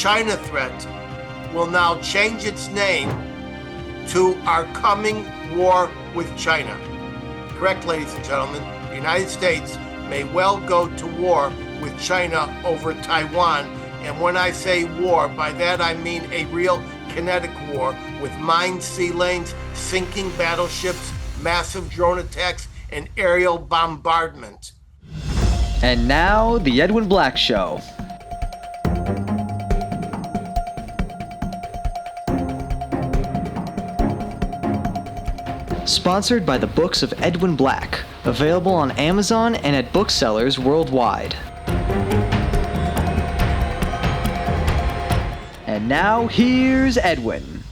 China threat will now change its name to our coming war with China. Correct, ladies and gentlemen. The United States may well go to war with China over Taiwan. And when I say war, by that I mean a real kinetic war with mined sea lanes, sinking battleships, massive drone attacks, and aerial bombardment. And now, The Edwin Black Show. Sponsored by the books of Edwin Black, available on Amazon and at booksellers worldwide. And now, here's Edwin.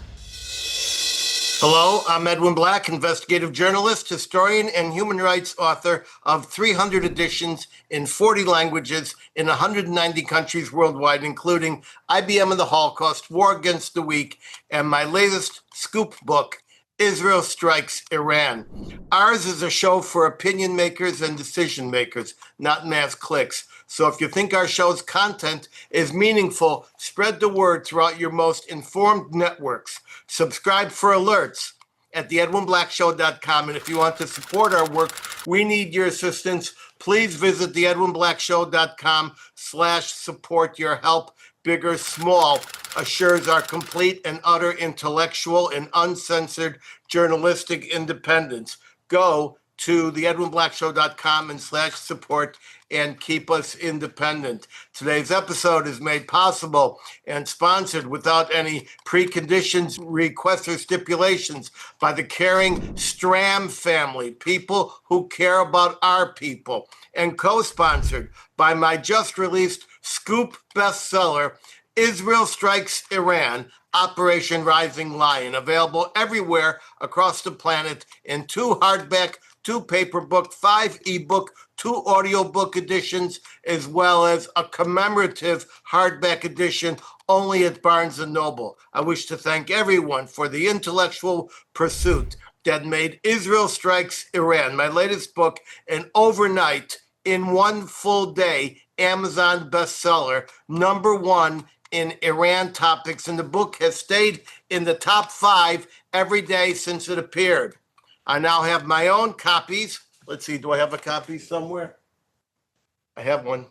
Hello, I'm Edwin Black, investigative journalist, historian, and human rights author of 300 editions in 40 languages in 190 countries worldwide, including IBM and the Holocaust, War Against the Weak, and my latest scoop book, Israel Strikes Iran. Ours is a show for opinion makers and decision makers, not mass clicks. So if you think our show's content is meaningful, spread the word throughout your most informed networks. Subscribe for alerts at theedwinblackshow.com. And if you want to support our work, we need your assistance. Please visit theedwinblackshow.com/support. Your help, big or small, assures our complete and utter intellectual and uncensored journalistic independence. Go to theedwinblackshow.com and /support and keep us independent. Today's episode is made possible and sponsored without any preconditions, requests, or stipulations by the caring Stram family, people who care about our people, and co-sponsored by my just released scoop bestseller, Israel Strikes Iran, Operation Rising Lion, available everywhere across the planet in 2 hardback, 2 paperback, 5 ebook, 2 audiobook editions, as well as a commemorative hardback edition only at Barnes & Noble. I wish to thank everyone for the intellectual pursuit that made Israel Strikes Iran, my latest book, an overnight, in 1 full day, Amazon bestseller, #1 in Iran topics, and the book has stayed in the top 5 every day since it appeared. I now have my own copies. Let's see, do I have a copy somewhere? I have one.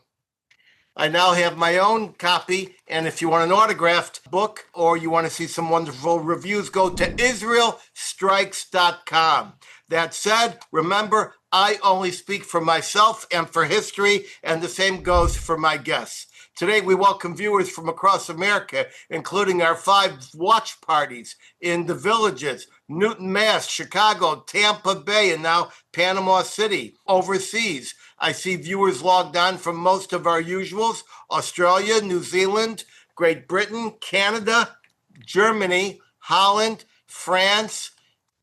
I now have my own copy, and if you want an autographed book or you want to see some wonderful reviews, go to israelstrikes.com. That said, remember, I only speak for myself and for history, and the same goes for my guests. Today, we welcome viewers from across America, including our 5 watch parties in the villages, Newton, Mass., Chicago, Tampa Bay, and now Panama City. Overseas, I see viewers logged on from most of our usuals: Australia, New Zealand, Great Britain, Canada, Germany, Holland, France,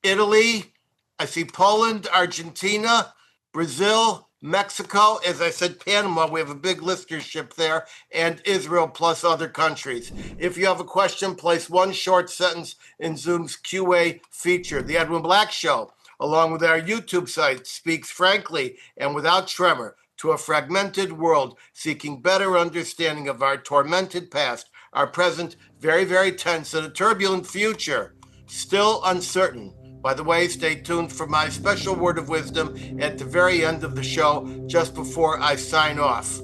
Italy. I see Poland, Argentina, Brazil, Mexico, as I said, Panama, we have a big listenership there, and Israel, plus other countries. If you have a question, place 1 short sentence in Zoom's QA feature. The Edwin Black Show, along with our YouTube site, speaks frankly and without tremor to a fragmented world seeking better understanding of our tormented past, our present, very, very tense, and a turbulent future, still uncertain. By the way, stay tuned for my special word of wisdom at the very end of the show, just before I sign off.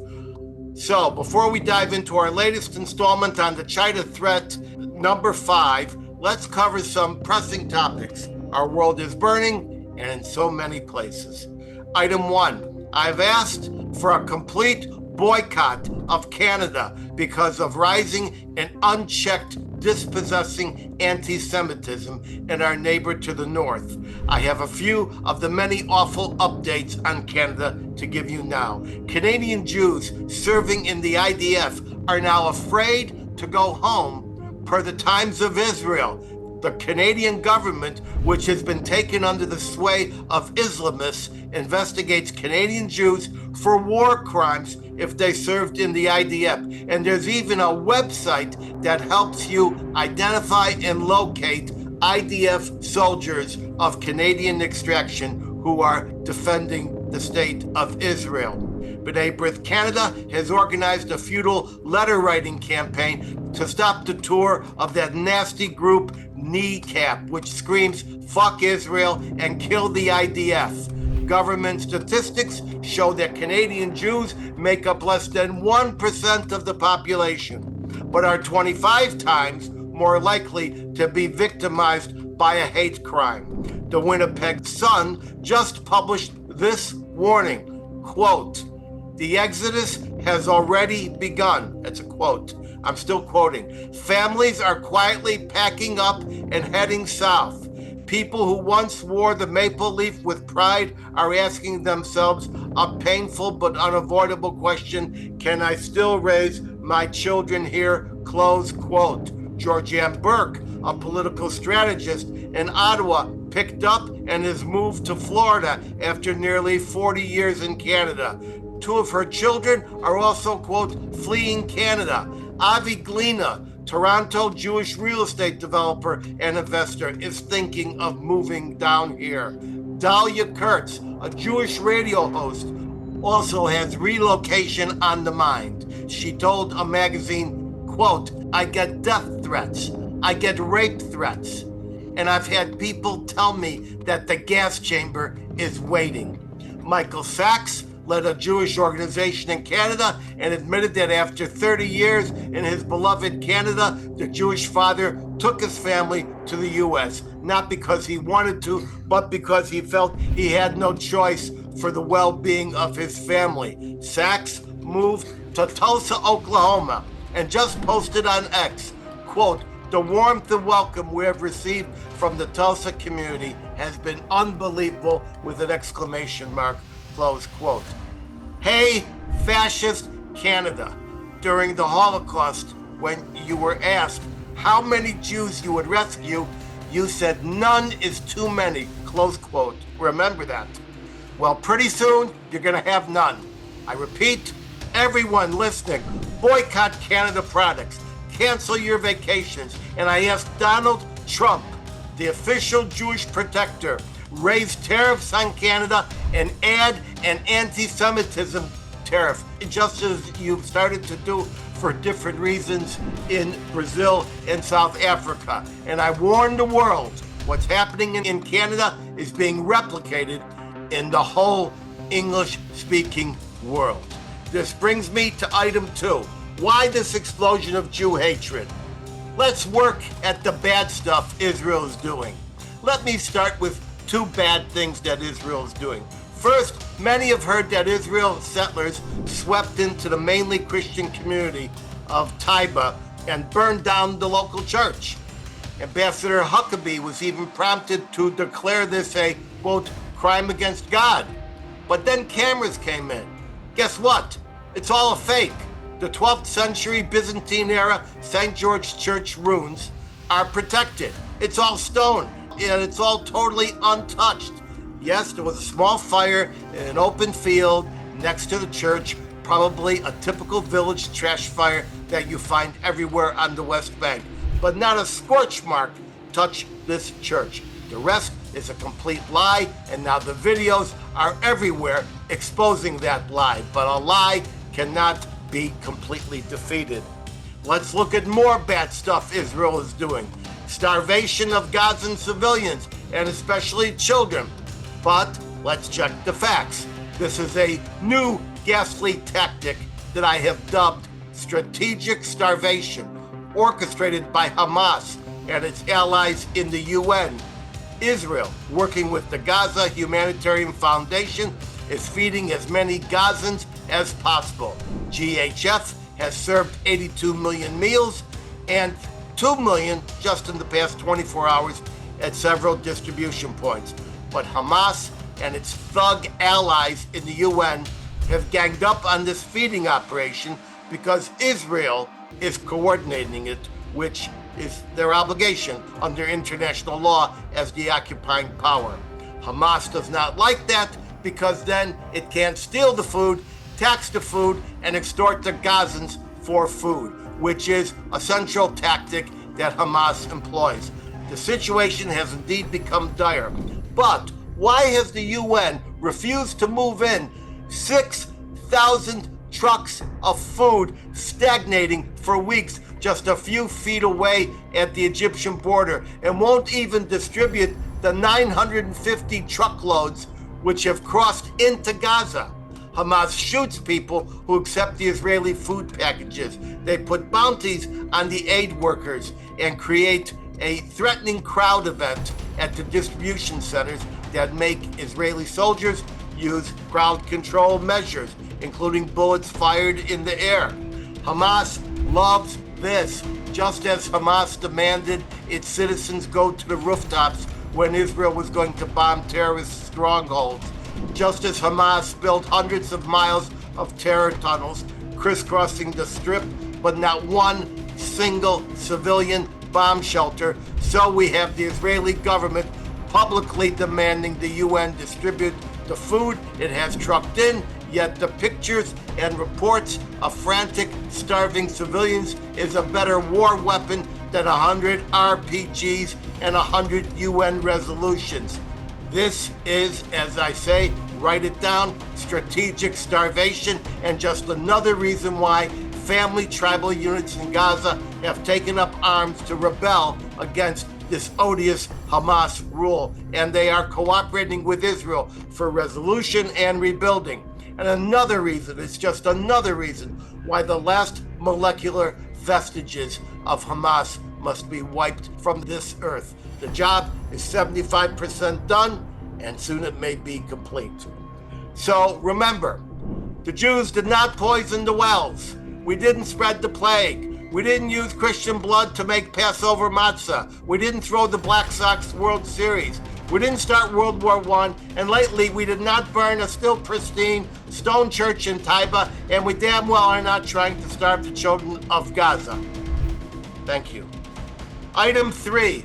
So, before we dive into our latest installment on the China threat, #5, let's cover some pressing topics. Our world is burning, and in so many places. Item 1, I've asked for a complete boycott of Canada because of rising and unchecked dispossessing anti-Semitism in our neighbor to the north. I have a few of the many awful updates on Canada to give you now. Canadian Jews serving in the IDF are now afraid to go home per the Times of Israel. The Canadian government, which has been taken under the sway of Islamists, investigates Canadian Jews for war crimes if they served in the IDF. And there's even a website that helps you identify and locate IDF soldiers of Canadian extraction who are defending the state of Israel. B'nai B'rith Canada has organized a futile letter-writing campaign to stop the tour of that nasty group Kneecap, which screams "fuck Israel" and "kill the IDF." Government statistics show that Canadian Jews make up less than 1% of the population, but are 25 times more likely to be victimized by a hate crime. The Winnipeg Sun just published this warning, quote, "The exodus has already begun." That's a quote. I'm still quoting. "Families are quietly packing up and heading south. People who once wore the maple leaf with pride are asking themselves a painful but unavoidable question: can I still raise my children here?" Close quote. Georgianne Burke, a political strategist in Ottawa, picked up and has moved to Florida after nearly 40 years in Canada. Two of her children are also, quote, fleeing Canada. Avi Glina, Toronto Jewish real estate developer and investor, is thinking of moving down here. Dahlia Kurtz, a Jewish radio host, also has relocation on the mind. She told a magazine, quote, "I get death threats. I get rape threats. And I've had people tell me that the gas chamber is waiting." Michael Sachs led a Jewish organization in Canada and admitted that after 30 years in his beloved Canada, the Jewish father took his family to the U.S., not because he wanted to, but because he felt he had no choice for the well-being of his family. Sachs moved to Tulsa, Oklahoma, and just posted on X, quote, "The warmth and welcome we have received from the Tulsa community has been unbelievable," with an exclamation mark, close quote. Hey, fascist Canada. During the Holocaust, when you were asked how many Jews you would rescue, you said none is too many, close quote. Remember that. Well, pretty soon, you're gonna have none. I repeat, everyone listening, boycott Canada products, cancel your vacations, and I ask Donald Trump, the official Jewish protector, raise tariffs on Canada and add an anti-Semitism tariff, just as you've started to do for different reasons in Brazil and South Africa. And I warn the world, what's happening in Canada is being replicated in the whole English-speaking world. This brings me to item 2. Why this explosion of Jew hatred? Let's work at the bad stuff Israel is doing. Let me start with 2 bad things that Israel is doing. First, many have heard that Israel settlers swept into the mainly Christian community of Taiwan and burned down the local church. Ambassador Huckabee was even prompted to declare this a, quote, crime against God. But then cameras came in. Guess what? It's all a fake. The 12th century Byzantine era St. George Church ruins are protected. It's all stone, and it's all totally untouched. Yes, there was a small fire in an open field next to the church, probably a typical village trash fire that you find everywhere on the West Bank. But not a scorch mark touched this church. The rest is a complete lie, and now the videos are everywhere exposing that lie. But a lie cannot be completely defeated. Let's look at more bad stuff Israel is doing. Starvation of Gazan civilians, and especially children. But let's check the facts. This is a new ghastly tactic that I have dubbed strategic starvation, orchestrated by Hamas and its allies in the UN. Israel, working with the Gaza Humanitarian Foundation, is feeding as many Gazans as possible. GHF has served 82 million meals and 2 million just in the past 24 hours at several distribution points. But Hamas and its thug allies in the UN have ganged up on this feeding operation because Israel is coordinating it, which is their obligation under international law as the occupying power. Hamas does not like that because then it can't steal the food, tax the food, and extort the Gazans for food, which is a central tactic that Hamas employs. The situation has indeed become dire. But why has the UN refused to move in 6 2,000 trucks of food stagnating for weeks just a few feet away at the Egyptian border, and won't even distribute the 950 truckloads which have crossed into Gaza. Hamas shoots people who accept the Israeli food packages. They put bounties on the aid workers and create a threatening crowd event at the distribution centers that make Israeli soldiers use crowd control measures, including bullets fired in the air. Hamas loves this, just as Hamas demanded its citizens go to the rooftops when Israel was going to bomb terrorist strongholds. Just as Hamas built hundreds of miles of terror tunnels crisscrossing the strip, but not one single civilian bomb shelter, so we have the Israeli government publicly demanding the UN distribute the food it has trucked in, yet the pictures and reports of frantic, starving civilians is a better war weapon than 100 RPGs and 100 UN resolutions. This is, as I say, write it down, strategic starvation, and just another reason why family tribal units in Gaza have taken up arms to rebel against this odious Hamas rule, and they are cooperating with Israel for resolution and rebuilding. And another reason, it's just another reason why the last molecular vestiges of Hamas must be wiped from this earth. The job is 75% done, and soon it may be complete. So remember, the Jews did not poison the wells. We didn't spread the plague. We didn't use Christian blood to make Passover matzah. We didn't throw the Black Sox World Series. We didn't start World War I, and lately we did not burn a still pristine stone church in Taiwan, and we damn well are not trying to starve the children of Gaza. Thank you. Item 3,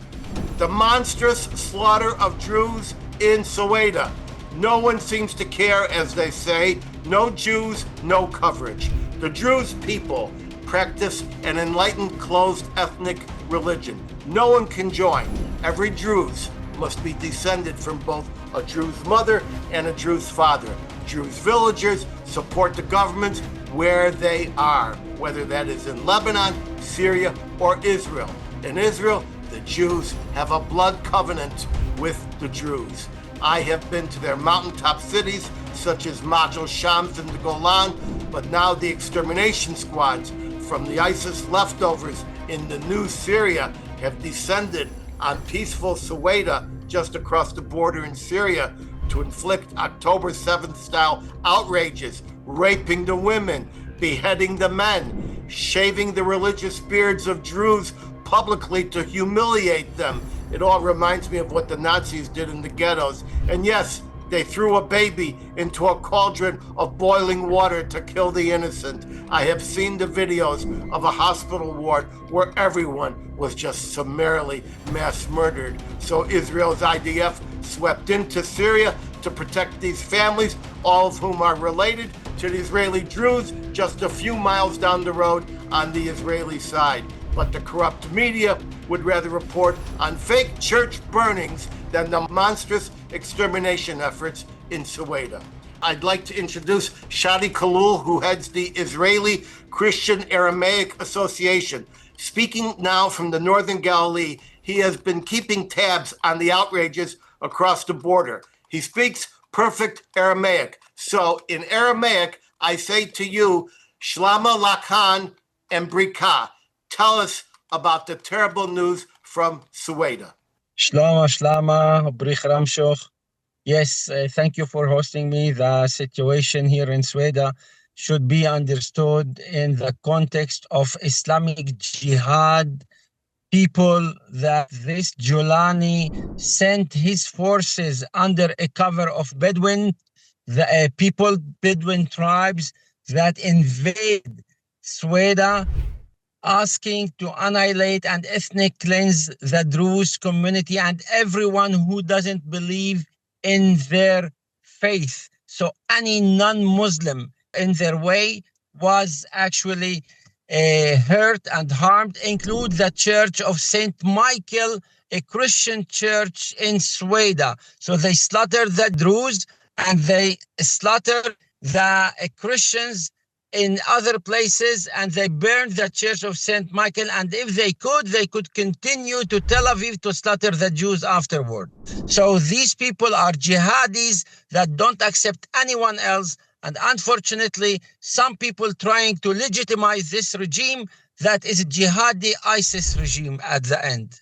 the monstrous slaughter of Druze in Suweida. No one seems to care, as they say. No Jews, no coverage. The Druze people practice an enlightened, closed ethnic religion. No one can join. Every Druze must be descended from both a Druze mother and a Druze father. Druze villagers support the governments where they are, whether that is in Lebanon, Syria, or Israel. In Israel, the Jews have a blood covenant with the Druze. I have been to their mountaintop cities, such as Majel Shams in the Golan, but now the extermination squads from the ISIS leftovers in the new Syria have descended on peaceful Suweida just across the border in Syria to inflict October 7th style outrages, raping the women, beheading the men, shaving the religious beards of Druze publicly to humiliate them. It all reminds me of what the Nazis did in the ghettos. And yes, they threw a baby into a cauldron of boiling water to kill the innocent. I have seen the videos of a hospital ward where everyone was just summarily mass murdered. So Israel's IDF swept into Syria to protect these families, all of whom are related to the Israeli Druze just a few miles down the road on the Israeli side. But the corrupt media would rather report on fake church burnings than the monstrous extermination efforts in Suweida. I'd like to introduce Shadi Khaloul, who heads the Israeli Christian Aramaic Association. Speaking now from the Northern Galilee, he has been keeping tabs on the outrages across the border. He speaks perfect Aramaic. So in Aramaic, I say to you, Shlama Lakan and Brika. Tell us about the terrible news from Suweida. Shlama, Brich Ramshoch. Yes, thank you for hosting me. The situation here in Suweida should be understood in the context of Islamic Jihad. People that this Julani sent his forces under a cover of Bedouin, the Bedouin tribes that invade Suweida, asking to annihilate and ethnic cleanse the Druze community and everyone who doesn't believe in their faith. So any non-Muslim in their way was actually hurt and harmed, include the Church of St. Michael, a Christian church in Suweida. So they slaughtered the Druze and they slaughtered the Christians in other places, and they burned the church of St. Michael. And if they could continue to Tel Aviv to slaughter the Jews afterward. So these people are jihadis that don't accept anyone else. And unfortunately, some people trying to legitimize this regime that is a jihadi ISIS regime at the end.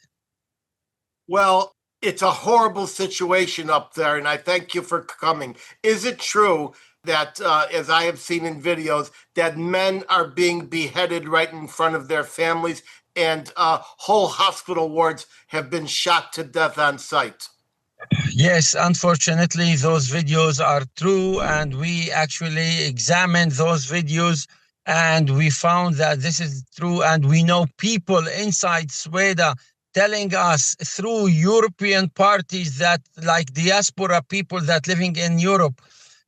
Well, it's a horrible situation up there, and I thank you for coming. Is it true that, as I have seen in videos, that men are being beheaded right in front of their families, and whole hospital wards have been shot to death on sight? Yes, unfortunately, those videos are true, and we actually examined those videos, and we found that this is true, and we know people inside Suweida telling us through European parties that, like diaspora people that living in Europe,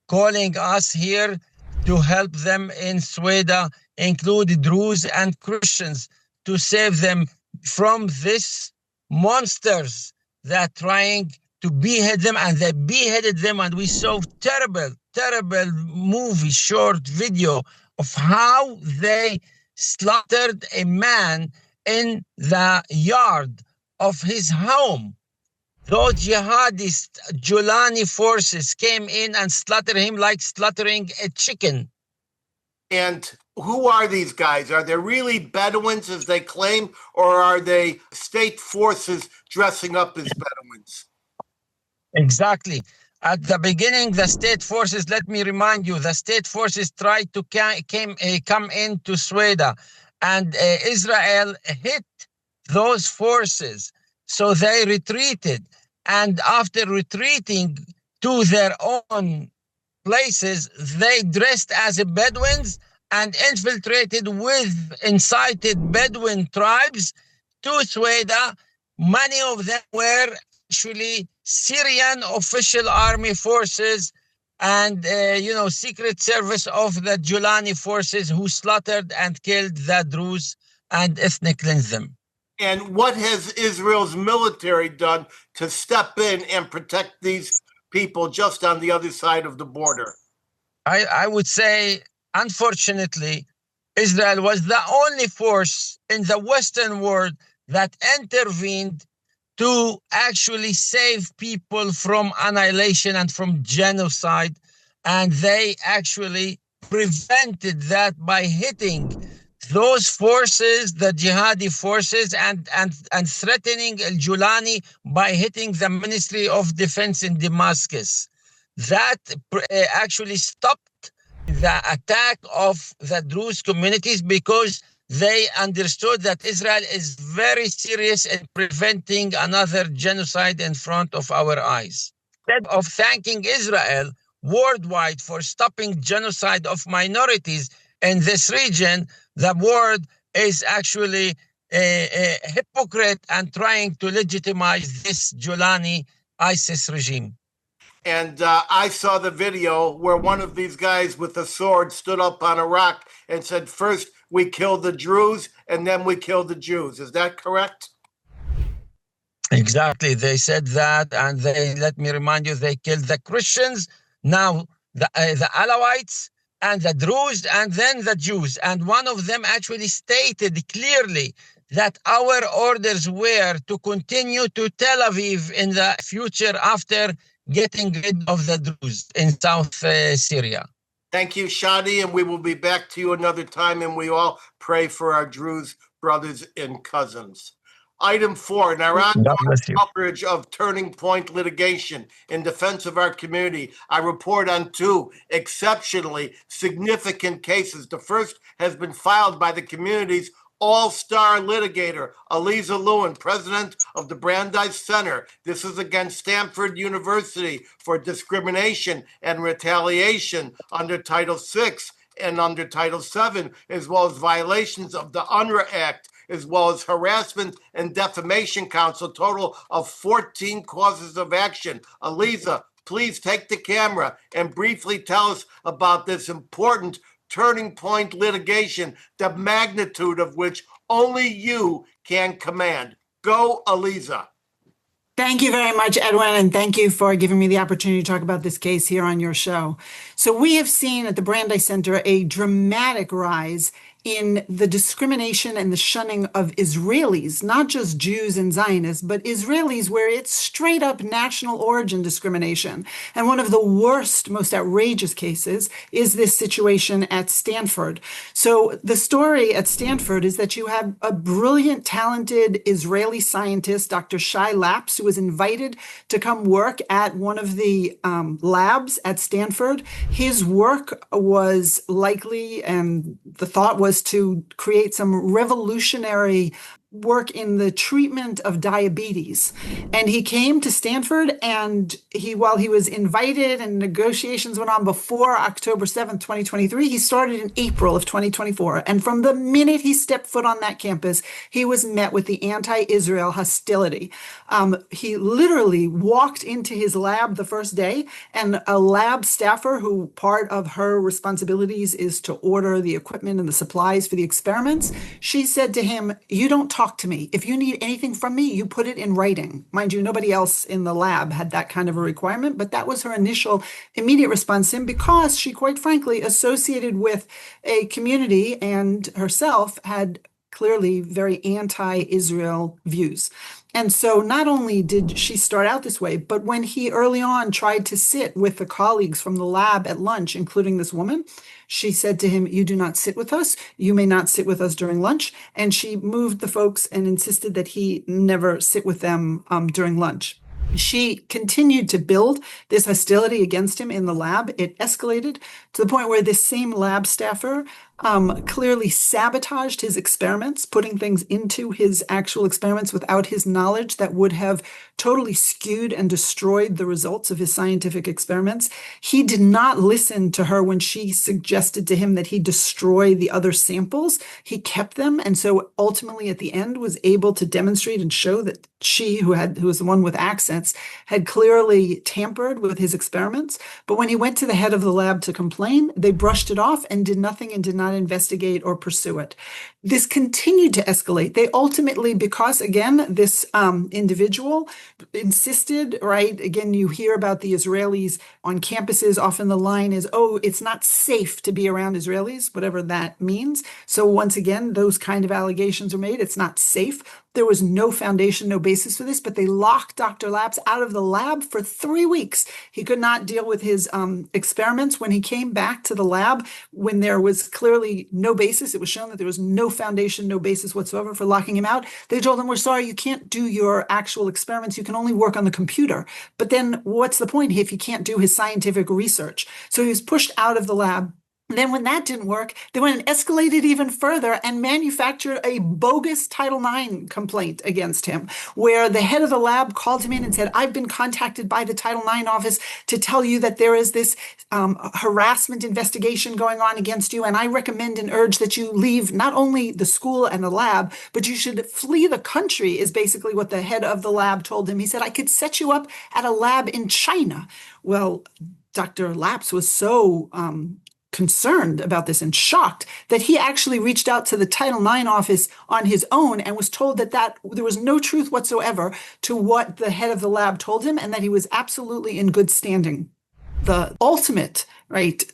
calling us here to help them in Suweida, include Druze and Christians, to save them from these monsters that trying to behead them, and they beheaded them. And we saw terrible movie, short video of how they slaughtered a man in the yard of his home. Those jihadist Julani forces came in and slaughtered him like slaughtering a chicken. And who are these guys? Are they really Bedouins, as they claim, or are they state forces dressing up as Bedouins? Exactly. At the beginning, the state forces, let me remind you, the state forces tried to come into Suweida, and Israel hit those forces. So they retreated. And after retreating to their own places, they dressed as Bedouins and infiltrated with incited Bedouin tribes to Suweida. Many of them were actually Syrian official army forces and, Secret Service of the Julani forces who slaughtered and killed the Druze and ethnic cleansed them. And what has Israel's military done to step in and protect these people just on the other side of the border? I would say, unfortunately, Israel was the only force in the Western world that intervened to actually save people from annihilation and from genocide. And they actually prevented that by hitting those forces, the jihadi forces, and threatening al-Julani by hitting the Ministry of Defense in Damascus. That actually stopped the attack of the Druze communities, because they understood that Israel is very serious in preventing another genocide in front of our eyes. Instead of thanking Israel worldwide for stopping genocide of minorities in this region, the world is actually a hypocrite and trying to legitimize this Julani ISIS regime. And I saw the video where one of these guys with a sword stood up on a rock and said, first we killed the Druze and then we killed the Jews. Is that correct? Exactly. They said that, and let me remind you, they killed the Christians, now the Alawites, and the Druze, and then the Jews. And one of them actually stated clearly that our orders were to continue to Tel Aviv in the future after getting rid of the Druze in South Syria. Thank you, Shadi, and we will be back to you another time, and we all pray for our Druze brothers and cousins. Item 4, in our ongoing coverage of Turning Point litigation in defense of our community, I report on 2 exceptionally significant cases. The first has been filed by the community's all-star litigator, Alyza Lewin, president of the Brandeis Center. This is against Stanford University for discrimination and retaliation under Title VI and under Title VII, as well as violations of the UNRWA Act, as well as harassment and defamation counts, a total of 14 causes of action. Alyza, please take the camera and briefly tell us about this important Turning Point litigation, the magnitude of which only you can command. Go, Alyza. Thank you very much, Edwin, and thank you for giving me the opportunity to talk about this case here on your show. So, we have seen at the Brandeis Center a dramatic rise in the discrimination and the shunning of Israelis, not just Jews and Zionists, but Israelis, where it's straight up national origin discrimination. And one of the worst, most outrageous cases is this situation at Stanford. So the story at Stanford is that you have a brilliant, talented Israeli scientist, Dr. Shai Lapс, who was invited to come work at one of the labs at Stanford. His work was likely, and the thought was to create some revolutionary work in the treatment of diabetes. And he came to Stanford, and while he was invited and negotiations went on before October 7th, 2023, he started in April of 2024. And from the minute he stepped foot on that campus, he was met with the anti-Israel hostility. He literally walked into his lab the first day, and a lab staffer, who part of her responsibilities is to order the equipment and the supplies for the experiments, she said to him, "You don't talk to me. If you need anything from me, you put it in writing." Mind you, nobody else in the lab had that kind of a requirement, but that was her initial immediate response to him, because she, quite frankly, associated with a community and herself had clearly very anti-Israel views. And so not only did she start out this way, but when he early on tried to sit with the colleagues from the lab at lunch, including this woman, she said to him, "You do not sit with us. You may not sit with us during lunch." And she moved the folks and insisted that he never sit with them during lunch. She continued to build this hostility against him in the lab. It escalated to the point where this same lab staffer clearly sabotaged his experiments, putting things into his actual experiments without his knowledge that would have totally skewed and destroyed the results of his scientific experiments. He did not listen to her when she suggested to him that he destroy the other samples. He kept them, and so ultimately at the end was able to demonstrate and show that she, who was the one with access, had clearly tampered with his experiments. But when he went to the head of the lab to complain, they brushed it off and did nothing and did not investigate or pursue it. This continued to escalate. They ultimately, because again, this individual insisted, right? Again, you hear about the Israelis on campuses. Often the line is, "Oh, it's not safe to be around Israelis," whatever that means. So once again, those kind of allegations are made. It's not safe. There was no foundation, no basis for this, but they locked Dr. Lapps out of the lab for 3 weeks. He could not deal with his experiments. When he came back to the lab, when there was clearly no basis, it was shown that there was no foundation, no basis whatsoever for locking him out. They told him, "We're sorry, you can't do your actual experiments. You can only work on the computer." But then what's the point if he can't do his scientific research? So he was pushed out of the lab. Then when that didn't work, they went and escalated even further and manufactured a bogus Title IX complaint against him, where the head of the lab called him in and said, "I've been contacted by the Title IX office to tell you that there is this harassment investigation going on against you, and I recommend and urge that you leave not only the school and the lab, but you should flee the country," is basically what the head of the lab told him. He said, "I could set you up at a lab in China." Well, Dr. Lapps was so concerned about this and shocked that he actually reached out to the Title IX office on his own and was told that there was no truth whatsoever to what the head of the lab told him, and that he was absolutely in good standing. The ultimate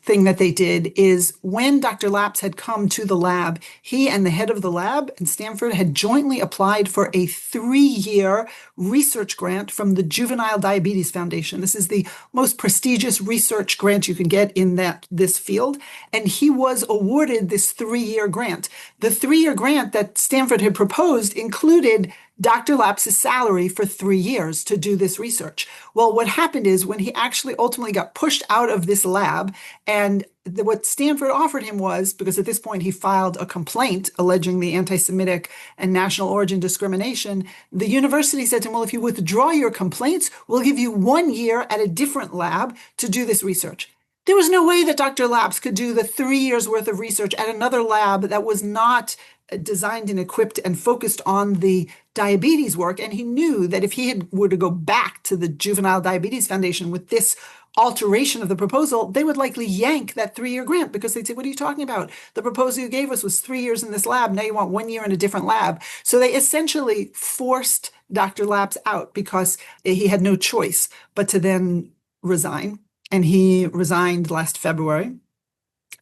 thing that they did is when Dr. Lapps had come to the lab, he and the head of the lab in Stanford had jointly applied for a 3-year research grant from the Juvenile Diabetes Foundation. This is the most prestigious research grant you can get in this field. And he was awarded this 3-year grant. The 3-year grant that Stanford had proposed included Dr. Lapps' salary for 3 years to do this research. Well, what happened is when he actually ultimately got pushed out of this lab, and what Stanford offered him was, because at this point he filed a complaint alleging the anti-Semitic and national origin discrimination, the university said to him, "Well, if you withdraw your complaints, we'll give you 1 year at a different lab to do this research." There was no way that Dr. Lapps could do the 3 years worth of research at another lab that was not designed and equipped and focused on the diabetes work. And he knew that if he were to go back to the Juvenile Diabetes Foundation with this alteration of the proposal, they would likely yank that 3-year grant, because they'd say, "What are you talking about? The proposal you gave us was 3 years in this lab. Now you want 1 year in a different lab." So they essentially forced Dr. Lapp's out because he had no choice but to then resign. And he resigned last February.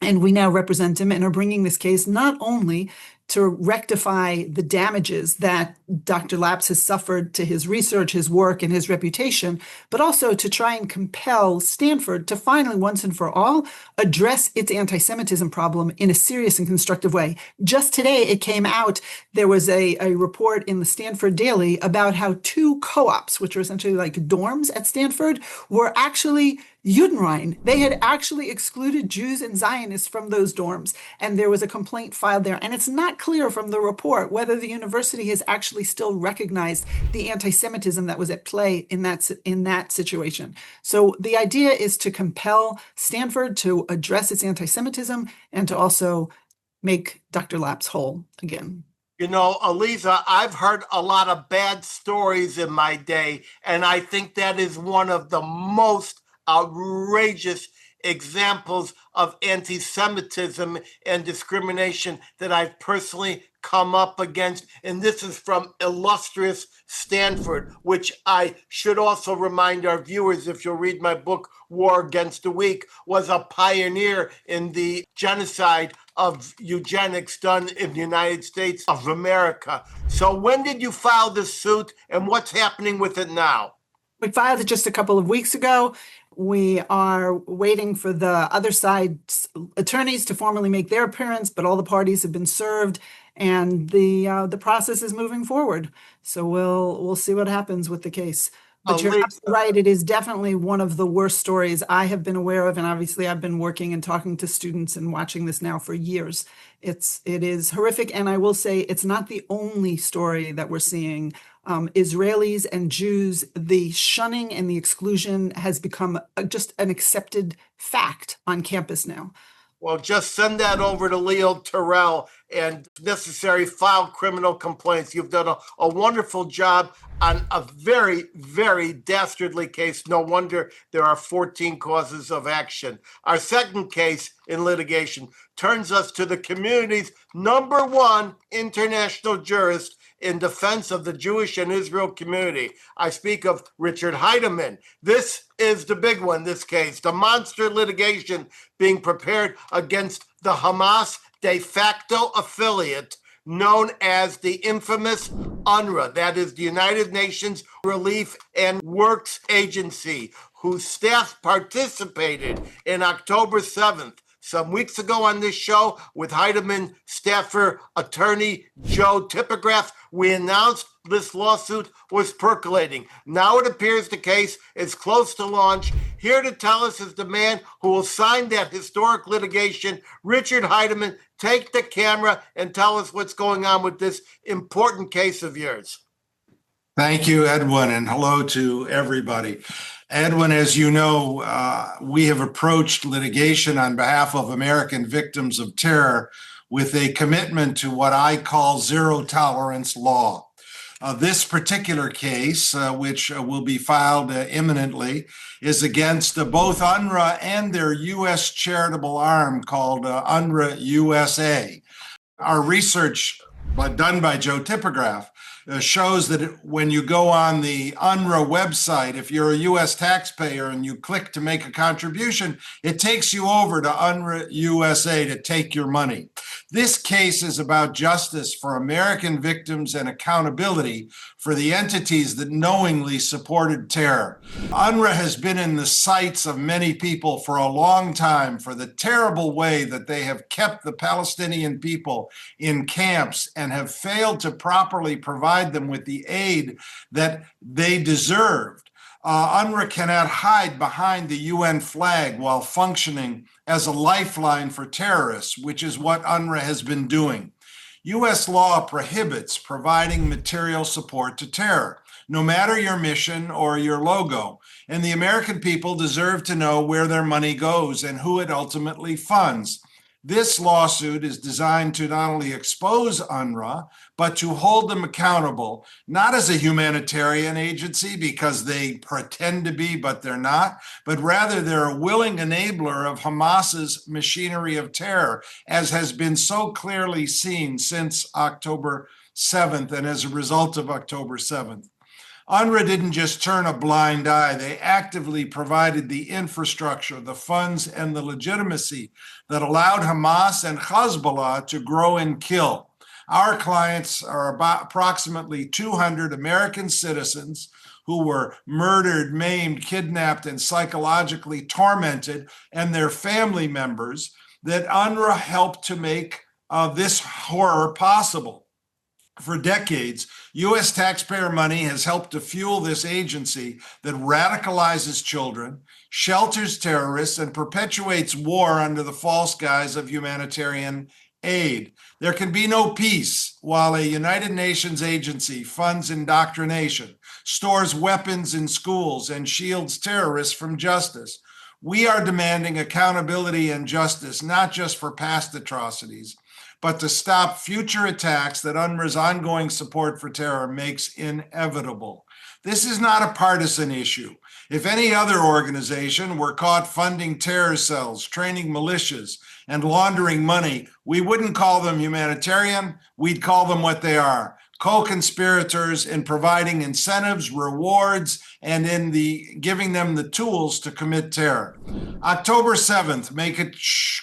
And we now represent him and are bringing this case not only to rectify the damages that Dr. Laps has suffered to his research, his work, and his reputation, but also to try and compel Stanford to finally, once and for all, address its anti-Semitism problem in a serious and constructive way. Just today, it came out, there was a report in the Stanford Daily about how 2 co-ops, which are essentially like dorms at Stanford, were actually Judenrein. They had actually excluded Jews and Zionists from those dorms, and there was a complaint filed there. And it's not clear from the report whether the university has actually still recognized the anti-Semitism that was at play in that situation. So the idea is to compel Stanford to address its anti-Semitism and to also make Dr. Laps whole again. You know, Alyza, I've heard a lot of bad stories in my day, and I think that is one of the most outrageous examples of anti-Semitism and discrimination that I've personally come up against. And this is from illustrious Stanford, which I should also remind our viewers, if you'll read my book, War Against the Weak, was a pioneer in the genocide of eugenics done in the United States of America. So when did you file this suit and what's happening with it now? We filed it just a couple of weeks ago. We are waiting for the other side's attorneys to formally make their appearance, but all the parties have been served, and the process is moving forward. So we'll see what happens with the case. But you're absolutely right. It is definitely one of the worst stories I have been aware of, and obviously I've been working and talking to students and watching this now for years. It is horrific, and I will say it's not the only story that we're seeing. Israelis and Jews, the shunning and the exclusion has become just an accepted fact on campus now. Well, just send that over to Leo Terrell and, if necessary, file criminal complaints. You've done a wonderful job on a very, very dastardly case. No wonder there are 14 causes of action. Our second case in litigation turns us to the community's #1 international jurist in defense of the Jewish and Israel community. I speak of Richard Heideman. This is the big one, this case, the monster litigation being prepared against the Hamas de facto affiliate known as the infamous UNRWA, that is the United Nations Relief and Works Agency, whose staff participated in October 7th. Some weeks ago on this show with Heideman staffer attorney Joe Typograph, we announced this lawsuit was percolating. Now it appears the case is close to launch. Here to tell us is the man who will sign that historic litigation, Richard Heideman. Take the camera and tell us what's going on with this important case of yours. Thank you, Edwin, and hello to everybody. Edwin, as you know, we have approached litigation on behalf of American victims of terror with a commitment to what I call zero tolerance law. This particular case, which will be filed imminently, is against both UNRWA and their U.S. charitable arm called UNRWA USA. Our research done by Joe Typograph shows that when you go on the UNRWA website, if you're a U.S. taxpayer and you click to make a contribution, it takes you over to UNRWA USA to take your money. This case is about justice for American victims and accountability for the entities that knowingly supported terror. UNRWA has been in the sights of many people for a long time for the terrible way that they have kept the Palestinian people in camps and have failed to properly provide them with the aid that they deserved. UNRWA cannot hide behind the UN flag while functioning as a lifeline for terrorists, which is what UNRWA has been doing. U.S. law prohibits providing material support to terror, no matter your mission or your logo, and the American people deserve to know where their money goes and who it ultimately funds. This lawsuit is designed to not only expose UNRWA, but to hold them accountable, not as a humanitarian agency because they pretend to be, but they're not, but rather they're a willing enabler of Hamas's machinery of terror, as has been so clearly seen since October 7th and as a result of October 7th. UNRWA didn't just turn a blind eye. They actively provided the infrastructure, the funds, and the legitimacy that allowed Hamas and Hezbollah to grow and kill. Our clients are about approximately 200 American citizens who were murdered, maimed, kidnapped, and psychologically tormented, and their family members that UNRWA helped to make this horror possible. For decades, U.S. taxpayer money has helped to fuel this agency that radicalizes children, shelters terrorists, and perpetuates war under the false guise of humanitarian aid. There can be no peace while a United Nations agency funds indoctrination, stores weapons in schools, and shields terrorists from justice. We are demanding accountability and justice, not just for past atrocities, but to stop future attacks that UNRWA's ongoing support for terror makes inevitable. This is not a partisan issue. If any other organization were caught funding terror cells, training militias, and laundering money, we wouldn't call them humanitarian, we'd call them what they are: co-conspirators in providing incentives, rewards, and in giving them the tools to commit terror. October 7th, make it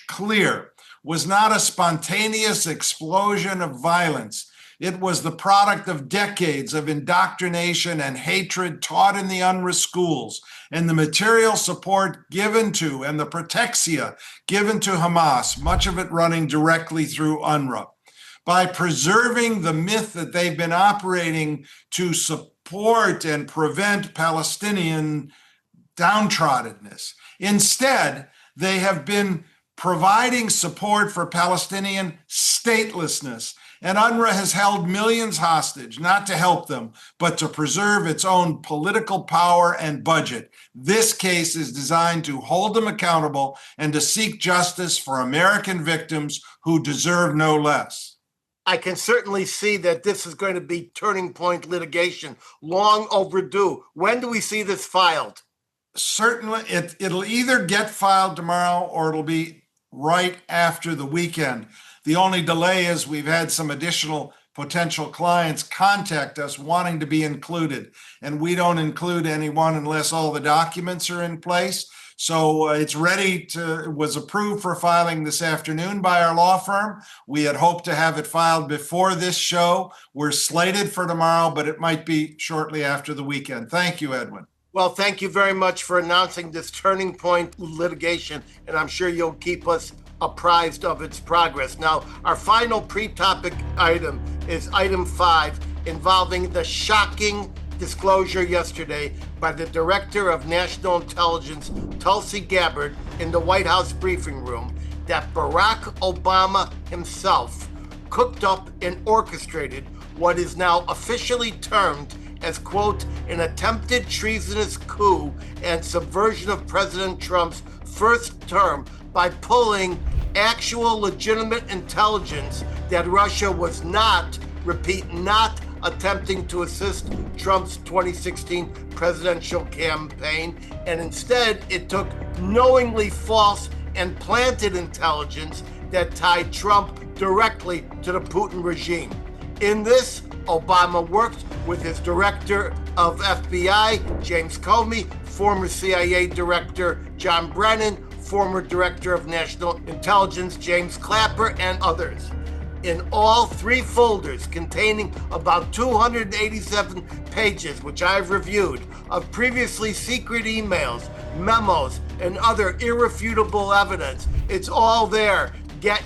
clear, was not a spontaneous explosion of violence. It was the product of decades of indoctrination and hatred taught in the UNRWA schools, and the material support given to and the protexia given to Hamas, much of it running directly through UNRWA. By preserving the myth that they've been operating to support and prevent Palestinian downtroddenness. Instead, they have been providing support for Palestinian statelessness. And UNRWA has held millions hostage, not to help them, but to preserve its own political power and budget. This case is designed to hold them accountable and to seek justice for American victims who deserve no less. I can certainly see that this is going to be turning point litigation, long overdue. When do we see this filed? Certainly, it'll either get filed tomorrow or it'll be right after the weekend. The only delay is we've had some additional potential clients contact us wanting to be included, and we don't include anyone unless all the documents are in place. So it's was approved for filing this afternoon by our law firm. We had hoped to have it filed before this show. We're slated for tomorrow, but it might be shortly after the weekend. Thank you, Edwin. Well, thank you very much for announcing this turning point litigation, and I'm sure you'll keep us apprised of its progress. Now, our final pre-topic item is item 5, involving the shocking disclosure yesterday by the Director of National Intelligence, Tulsi Gabbard, in the White House briefing room that Barack Obama himself cooked up and orchestrated what is now officially termed as, quote, an attempted treasonous coup and subversion of President Trump's first term by pulling actual legitimate intelligence that Russia was not, repeat, not attempting to assist Trump's 2016 presidential campaign, and instead it took knowingly false and planted intelligence that tied Trump directly to the Putin regime. In this, Obama worked with his director of FBI, James Comey, former CIA director John Brennan, former director of National Intelligence James Clapper, and others. In all 3 folders containing about 287 pages, which I've reviewed, of previously secret emails, memos, and other irrefutable evidence, it's all there.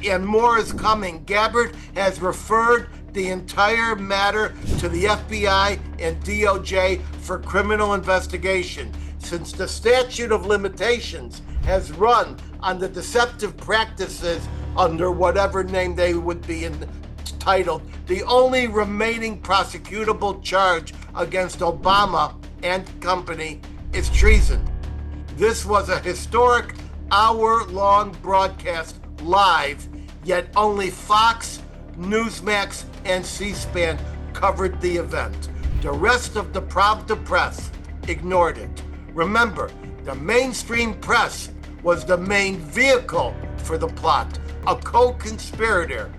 And more is coming. Gabbard has referred the entire matter to the FBI and DOJ for criminal investigation. Since the statute of limitations has run on the deceptive practices under whatever name they would be entitled, the only remaining prosecutable charge against Obama and company is treason. This was a historic hour-long broadcast live, yet only Fox, Newsmax, and C-SPAN covered the event. The rest of the Pravda press ignored it. Remember, the mainstream press was the main vehicle for the plot, a co-conspirator.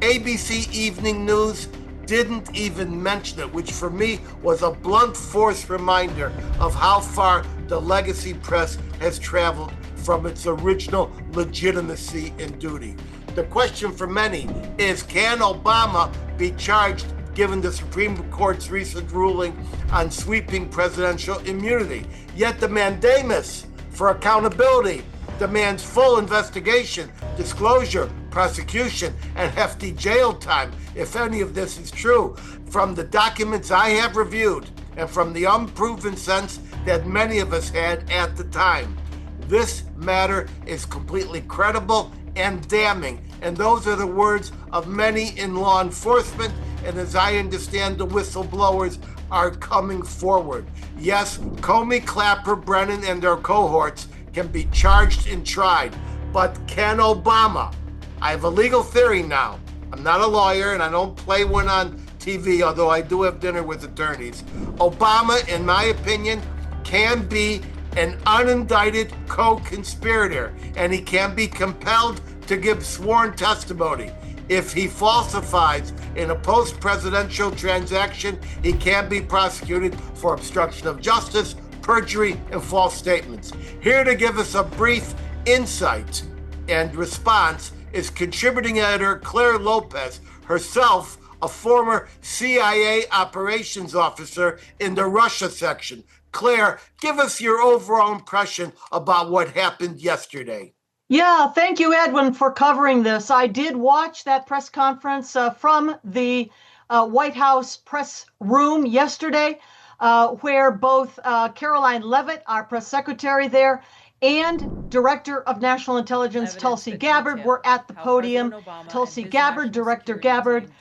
ABC Evening News, didn't even mention it, which for me was a blunt force reminder of how far the legacy press has traveled from its original legitimacy and duty. The question for many is, can Obama be charged given the Supreme Court's recent ruling on sweeping presidential immunity? Yet the mandamus for accountability demands full investigation, disclosure, prosecution, and hefty jail time, if any of this is true. From the documents I have reviewed and from the unproven sense that many of us had at the time, this matter is completely credible and damning. And those are the words of many in law enforcement. And as I understand, the whistleblowers are coming forward. Yes, Comey, Clapper, Brennan, and their cohorts can be charged and tried. But can Obama? I have a legal theory now. I'm not a lawyer and I don't play one on TV, although I do have dinner with attorneys. Obama, in my opinion, can be an unindicted co-conspirator, and he can be compelled to give sworn testimony. If he falsifies in a post-presidential transaction, he can be prosecuted for obstruction of justice, perjury, and false statements. Here to give us a brief insight and response is contributing editor Clare Lopez, herself a former CIA operations officer in the Russia section. Clare, give us your overall impression about what happened yesterday. Yeah, thank you, Edwin, for covering this. I did watch that press conference from the White House press room yesterday, where both Caroline Leavitt, our press secretary there, and Director of National Intelligence Tulsi Gabbard were at the podium. Tulsi Gabbard, Director Gabbard,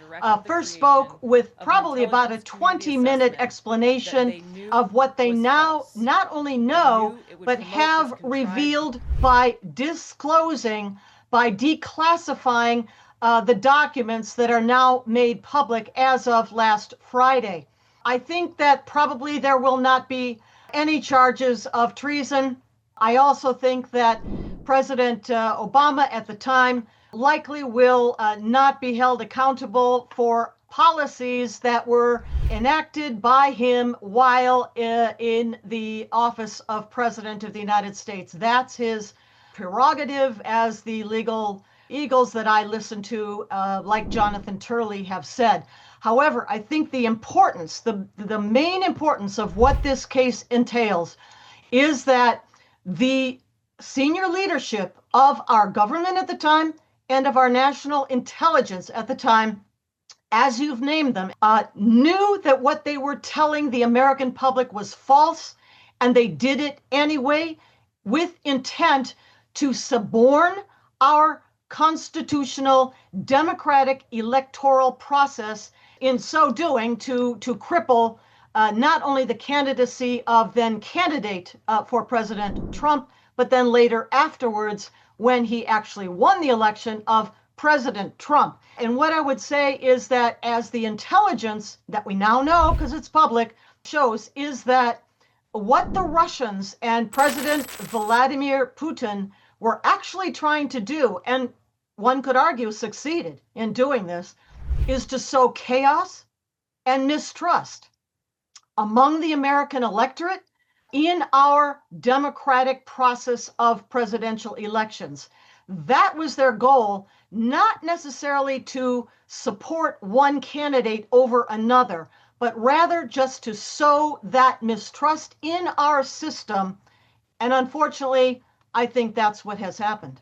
first spoke with probably about a 20-minute explanation of what they now not only know, but have revealed by disclosing, by declassifying the documents that are now made public as of last Friday. I think that probably there will not be any charges of treason. I also think that President Obama at the time likely will not be held accountable for policies that were enacted by him while in the office of President of the United States. That's his prerogative, as the legal eagles that I listen to, like Jonathan Turley, have said. However, I think the importance, the main importance of what this case entails is that the senior leadership of our government at the time and of our national intelligence at the time, as you've named them, knew that what they were telling the American public was false, and they did it anyway with intent to suborn our constitutional democratic electoral process, in so doing to cripple not only the candidacy of then candidate for President Trump, but then later afterwards, when he actually won the election, of President Trump. And what I would say is that, as the intelligence that we now know, because it's public, shows, is that what the Russians and President Vladimir Putin were actually trying to do, and one could argue succeeded in doing this, is to sow chaos and mistrust among the American electorate in our democratic process of presidential elections. That was their goal, not necessarily to support one candidate over another, but rather just to sow that mistrust in our system. And unfortunately, I think that's what has happened.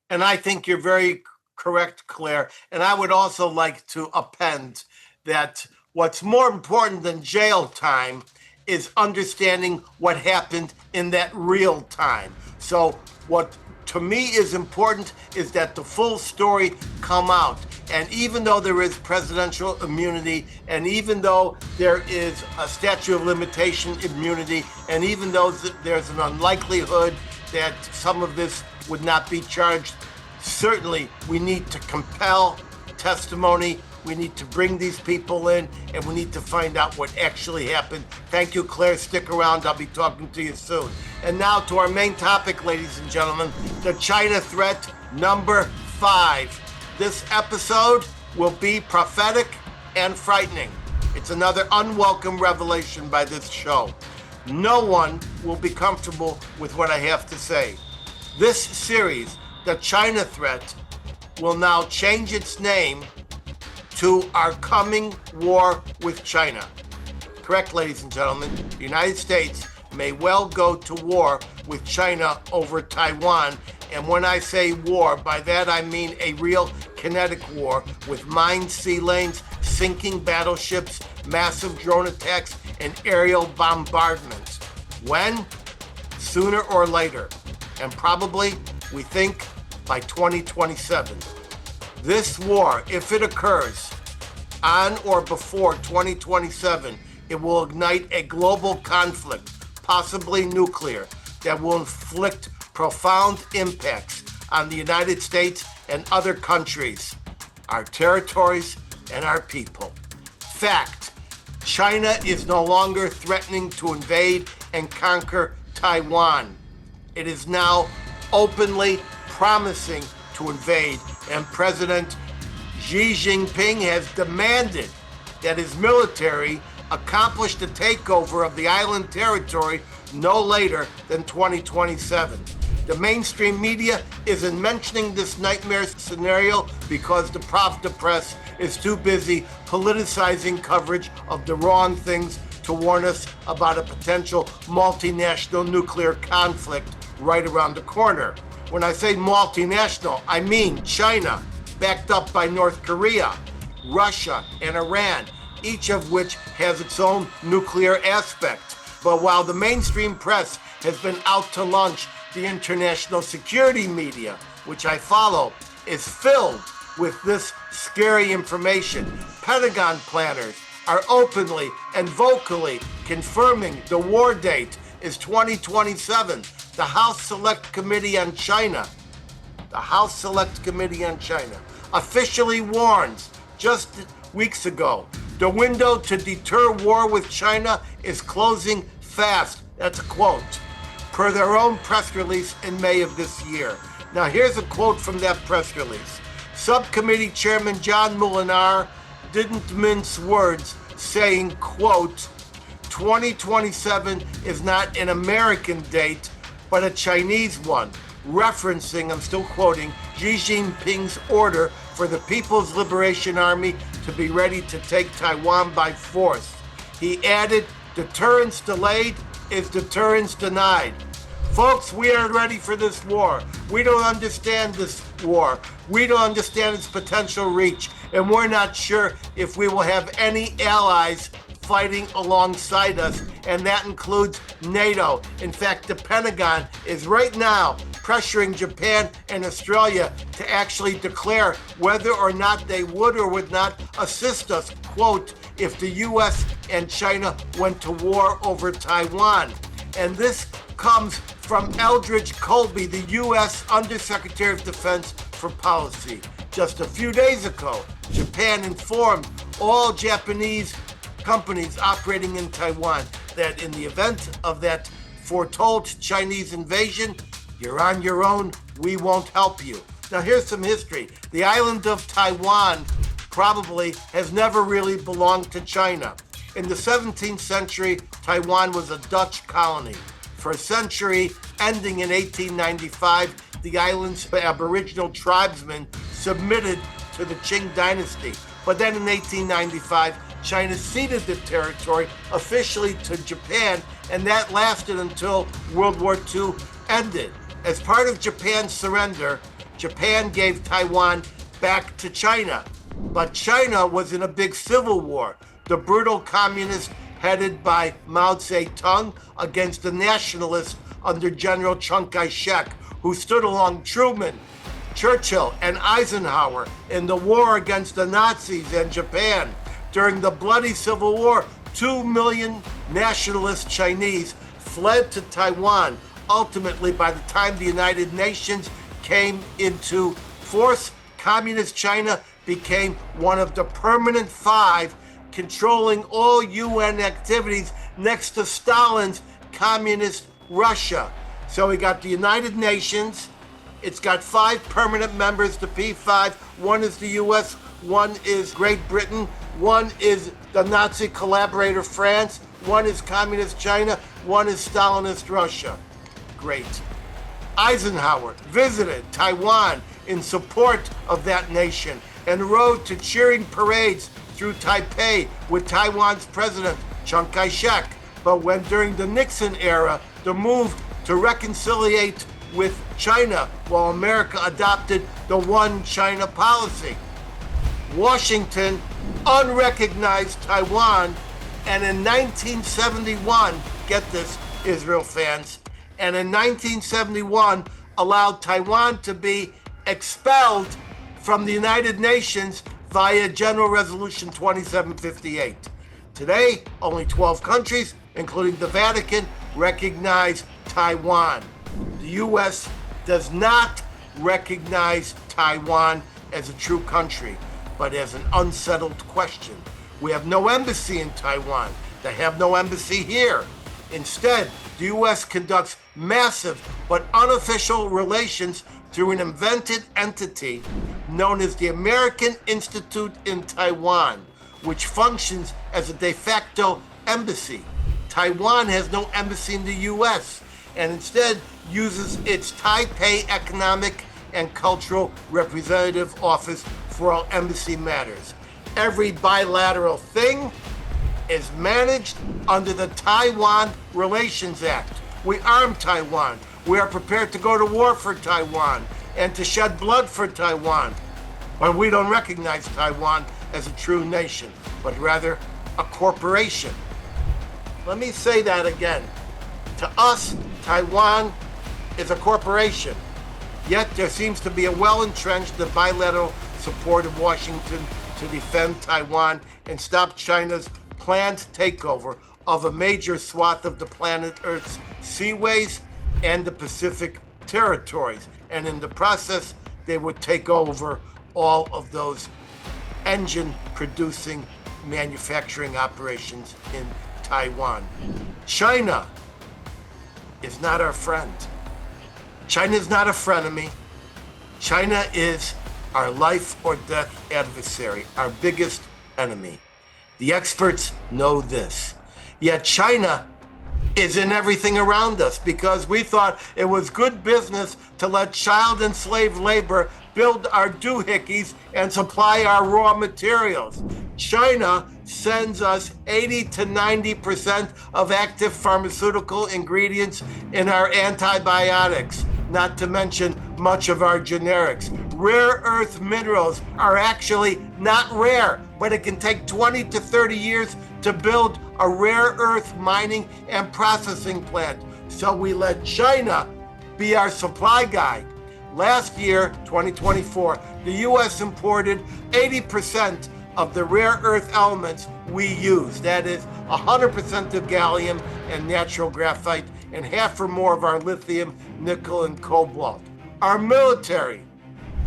And I think you're very correct, Claire. And I would also like to append that what's more important than jail time is understanding what happened in that real time. So what to me is important is that the full story come out. And even though there is presidential immunity, and even though there is a statute of limitation immunity, and even though there's an unlikelihood that some of this would not be charged, certainly we need to compel testimony. We need to bring these people in, and we need to find out what actually happened. Thank you, Claire. Stick around. I'll be talking to you soon. And now to our main topic, ladies and gentlemen, the China threat number 5. This episode will be prophetic and frightening. It's another unwelcome revelation by this show. No one will be comfortable with what I have to say. This series, The China Threat, will now change its name to Our Coming War with China. Correct, ladies and gentlemen, the United States may well go to war with China over Taiwan. And when I say war, by that I mean a real kinetic war with mined sea lanes, sinking battleships, massive drone attacks, and aerial bombardments. When? Sooner or later. And probably, we think, by 2027. This war, if it occurs on or before 2027, it will ignite a global conflict, possibly nuclear, that will inflict profound impacts on the United States and other countries, our territories, and our people. Fact, China is no longer threatening to invade and conquer Taiwan. It is now openly promising to invade, and President Xi Jinping has demanded that his military accomplish the takeover of the island territory no later than 2027. The mainstream media isn't mentioning this nightmare scenario because the Pravda press is too busy politicizing coverage of the wrong things to warn us about a potential multinational nuclear conflict right around the corner. When I say multinational, I mean China, backed up by North Korea, Russia, and Iran, each of which has its own nuclear aspect. But while the mainstream press has been out to lunch, the international security media, which I follow, is filled with this scary information. Pentagon planners are openly and vocally confirming the war date is 2027. The House Select Committee on China, officially warns just weeks ago, the window to deter war with China is closing fast. That's a quote, per their own press release in May of this year. Now here's a quote from that press release. Subcommittee Chairman John Molinar didn't mince words, saying, quote, 2027 is not an American date, but a Chinese one, referencing, I'm still quoting, Xi Jinping's order for the People's Liberation Army to be ready to take Taiwan by force. He added, deterrence delayed is deterrence denied. Folks, we aren't ready for this war. We don't understand this war. We don't understand its potential reach, and we're not sure if we will have any allies fighting alongside us, and that includes NATO. In fact, the Pentagon is right now pressuring Japan and Australia to actually declare whether or not they would or would not assist us, quote, if the US and China went to war over Taiwan. And this comes from Eldridge Colby, the US Undersecretary of Defense for Policy. Just a few days ago, Japan informed all Japanese companies operating in Taiwan that in the event of that foretold Chinese invasion, you're on your own, we won't help you. Now here's some history. The island of Taiwan probably has never really belonged to China. In the 17th century, Taiwan was a Dutch colony. For a century, ending in 1895, the island's Aboriginal tribesmen submitted to the Qing dynasty. But then in 1895, China ceded the territory officially to Japan, and that lasted until World War II ended. As part of Japan's surrender, Japan gave Taiwan back to China. But China was in a big civil war. The brutal communists headed by Mao Zedong against the nationalists under General Chiang Kai-shek, who stood along Truman, Churchill, and Eisenhower in the war against the Nazis and Japan. During the bloody Civil War, 2 million nationalist Chinese fled to Taiwan. Ultimately, by the time the United Nations came into force, Communist China became one of the permanent 5 controlling all UN activities next to Stalin's communist Russia. So we got the United Nations, it's got 5 permanent members, the P5, one is the US, one is Great Britain, one is the Nazi collaborator France, one is Communist China, one is Stalinist Russia. Great. Eisenhower visited Taiwan in support of that nation and rode to cheering parades through Taipei with Taiwan's president, Chiang Kai-shek. But when during the Nixon era, the move to reconciliate with China while America adopted the One China policy, Washington unrecognized Taiwan, and in 1971, get this, Israel fans, and in 1971 allowed Taiwan to be expelled from the United Nations via General Resolution 2758. Today, only 12 countries, including the Vatican, recognize Taiwan. The U.S. does not recognize Taiwan as a true country, but as an unsettled question. We have no embassy in Taiwan. They have no embassy here. Instead, the U.S. conducts massive but unofficial relations through an invented entity known as the American Institute in Taiwan, which functions as a de facto embassy. Taiwan has no embassy in the U.S. and instead uses its Taipei Economic and Cultural Representative Office for all embassy matters. Every bilateral thing is managed under the Taiwan Relations Act. We arm Taiwan. We are prepared to go to war for Taiwan and to shed blood for Taiwan. But we don't recognize Taiwan as a true nation, but rather a corporation. Let me say that again. To us, Taiwan is a corporation. Yet there seems to be a well-entrenched bilateral support of Washington to defend Taiwan and stop China's planned takeover of a major swath of the planet Earth's seaways and the Pacific territories. And in the process, they would take over all of those engine-producing manufacturing operations in Taiwan. China is not our friend. China is not a frenemy. China is our life or death adversary, our biggest enemy. The experts know this. Yet China is in everything around us because we thought it was good business to let child and slave labor build our doohickeys and supply our raw materials. China sends us 80 to 90% of active pharmaceutical ingredients in our antibiotics, not to mention much of our generics. Rare earth minerals are actually not rare, but it can take 20 to 30 years to build a rare earth mining and processing plant. So we let China be our supply guy. Last year, 2024, the US imported 80% of the rare earth elements we use. That is 100% of gallium and natural graphite and half or more of our lithium, nickel, and cobalt. Our military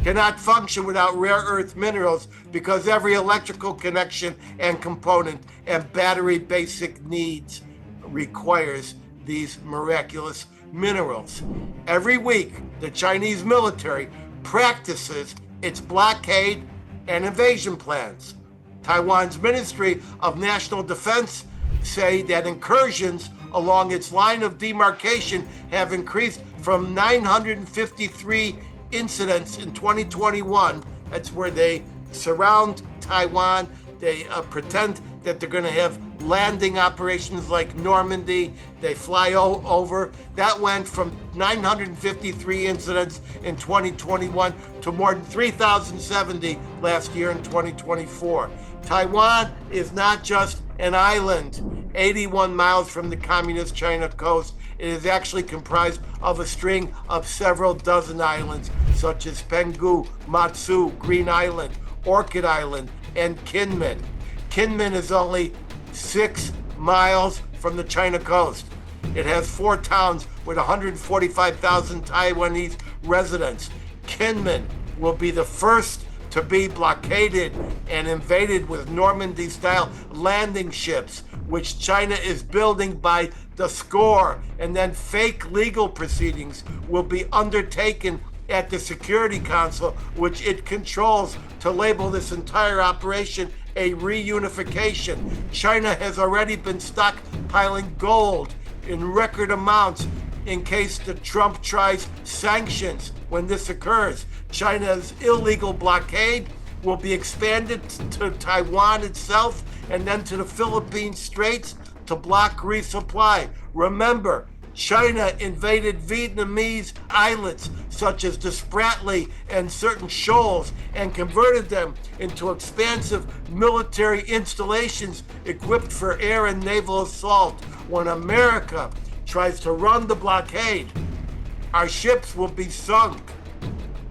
cannot function without rare earth minerals because every electrical connection and component and battery basic needs requires these miraculous minerals. Every week, the Chinese military practices its blockade and invasion plans. Taiwan's Ministry of National Defense say that incursions along its line of demarcation have increased from 953 incidents in 2021. That's where they surround Taiwan. They pretend that they're going to have landing operations like Normandy. They fly over. That went from 953 incidents in 2021 to more than 3,070 last year in 2024. Taiwan is not just an island 81 miles from the communist China coast. It is actually comprised of a string of several dozen islands, such as Penghu, Matsu, Green Island, Orchid Island, and Kinmen. Kinmen is only 6 miles from the China coast. It has 4 towns with 145,000 Taiwanese residents. Kinmen will be the first to be blockaded and invaded with Normandy-style landing ships, which China is building by the score, and then fake legal proceedings will be undertaken at the Security Council, which it controls, to label this entire operation a reunification. China has already been stockpiling gold in record amounts in case the Trump tries sanctions when this occurs. China's illegal blockade will be expanded to Taiwan itself and then to the Philippine Straits to block resupply. Remember, China invaded Vietnamese islets such as the Spratly and certain shoals and converted them into expansive military installations equipped for air and naval assault. When America tries to run the blockade, our ships will be sunk,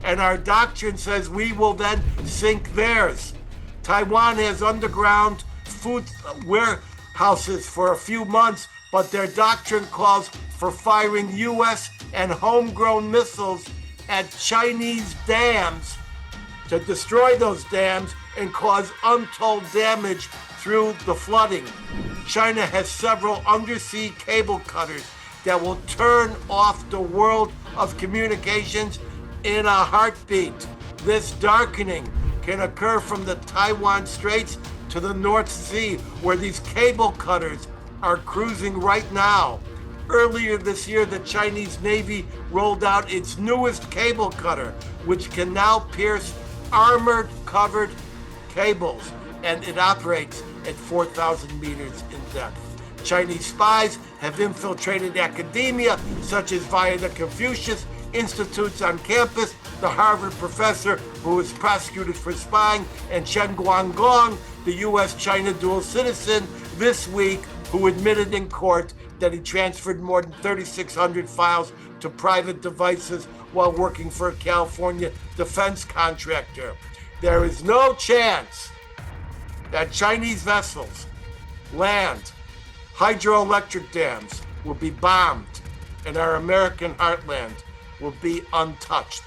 and our doctrine says we will then sink theirs. Taiwan has underground food warehouses for a few months, but their doctrine calls for firing U.S. and homegrown missiles at Chinese dams to destroy those dams and cause untold damage through the flooding. China has several undersea cable cutters that will turn off the world of communications in a heartbeat. This darkening can occur from the Taiwan Straits to the North Sea, where these cable cutters are cruising right now. Earlier this year, the Chinese Navy rolled out its newest cable cutter, which can now pierce armored-covered cables, and it operates at 4,000 meters in depth. Chinese spies have infiltrated academia, such as via the Confucius Institutes on campus, the Harvard professor who was prosecuted for spying, and Chen Guangdong, the U.S.-China dual citizen, this week, who admitted in court that he transferred more than 3,600 files to private devices while working for a California defense contractor. There is no chance that Chinese vessels land hydroelectric dams will be bombed and our American heartland will be untouched.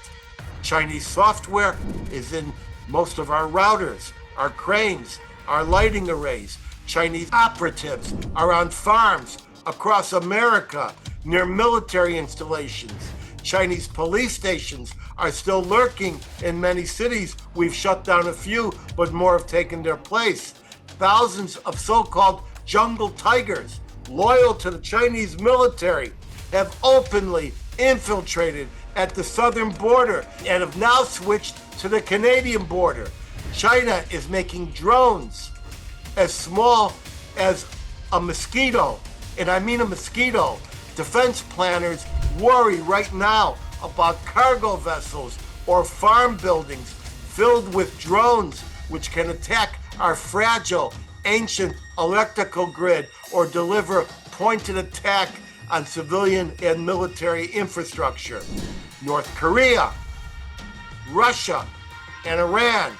Chinese software is in most of our routers, our cranes, our lighting arrays. Chinese operatives are on farms across America near military installations. Chinese police stations are still lurking in many cities. We've shut down a few, but more have taken their place. Thousands of so-called jungle tigers, loyal to the Chinese military, have openly infiltrated at the southern border and have now switched to the Canadian border. China is making drones as small as a mosquito, and I mean a mosquito. Defense planners worry right now about cargo vessels or farm buildings filled with drones which can attack our fragile, ancient electrical grid or deliver pointed attack on civilian and military infrastructure. North Korea, Russia, and Iran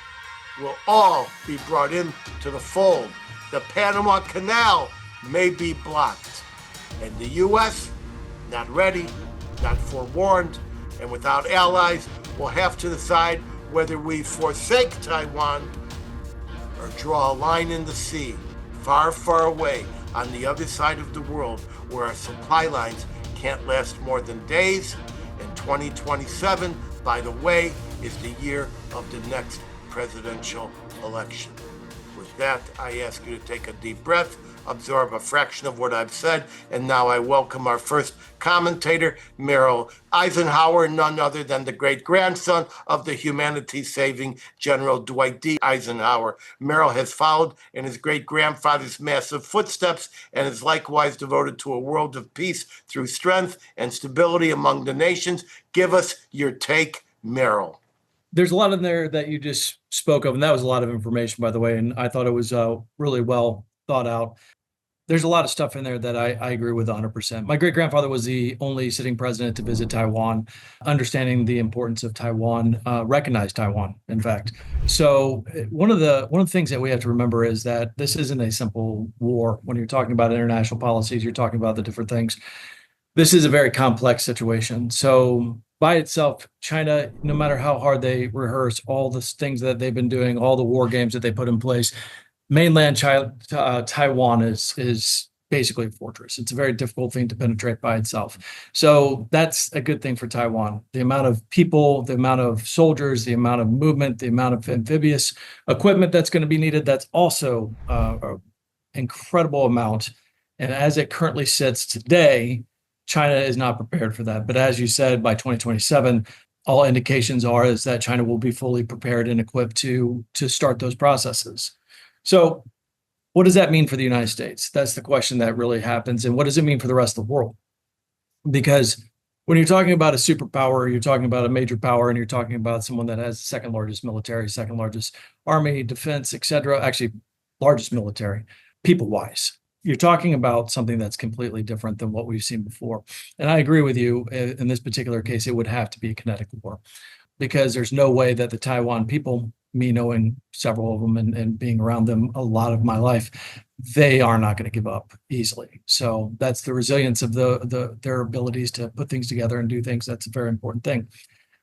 will all be brought into the fold. The Panama Canal may be blocked. And the U.S., not ready, not forewarned, and without allies, will have to decide whether we forsake Taiwan or draw a line in the sea, far, far away on the other side of the world, where our supply lines can't last more than days. And 2027, by the way, is the year of the next presidential election. With that, I ask you to take a deep breath, absorb a fraction of what I've said, and now I welcome our first commentator, Merrill. Eisenhower, none other than the great-grandson of the humanity-saving General Dwight D. Eisenhower. Merrill has followed in his great-grandfather's massive footsteps and is likewise devoted to a world of peace through strength and stability among the nations. Give us your take, Merrill. There's a lot in there that you just spoke of, and that was a lot of information, by the way, and I thought it was really well thought out. There's a lot of stuff in there that I agree with 100%. My great-grandfather was the only sitting president to visit Taiwan, understanding the importance of Taiwan, recognized Taiwan, in fact. So one of the things that we have to remember is that this isn't a simple war. When you're talking about international policies, you're talking about the different things. This is a very complex situation. So by itself, China, no matter how hard they rehearse all the things that they've been doing, all the war games that they put in place, mainland Taiwan is basically a fortress. It's a very difficult thing to penetrate by itself. So that's a good thing for Taiwan. The amount of people, the amount of soldiers, the amount of movement, the amount of amphibious equipment that's going to be needed, that's also an incredible amount. And as it currently sits today, China is not prepared for that. But as you said, by 2027, all indications are is that China will be fully prepared and equipped to start those processes. So what does that mean for the United States? That's the question that really happens. And what does it mean for the rest of the world? Because when you're talking about a superpower, you're talking about a major power, and you're talking about someone that has the second largest military, second largest army, defense, et cetera, actually largest military, people-wise. You're talking about something that's completely different than what we've seen before. And I agree with you, in this particular case, it would have to be a kinetic war, because there's no way that the Taiwan people, me knowing several of them and being around them a lot of my life, they are not going to give up easily. So that's the resilience of their abilities to put things together and do things. That's a very important thing.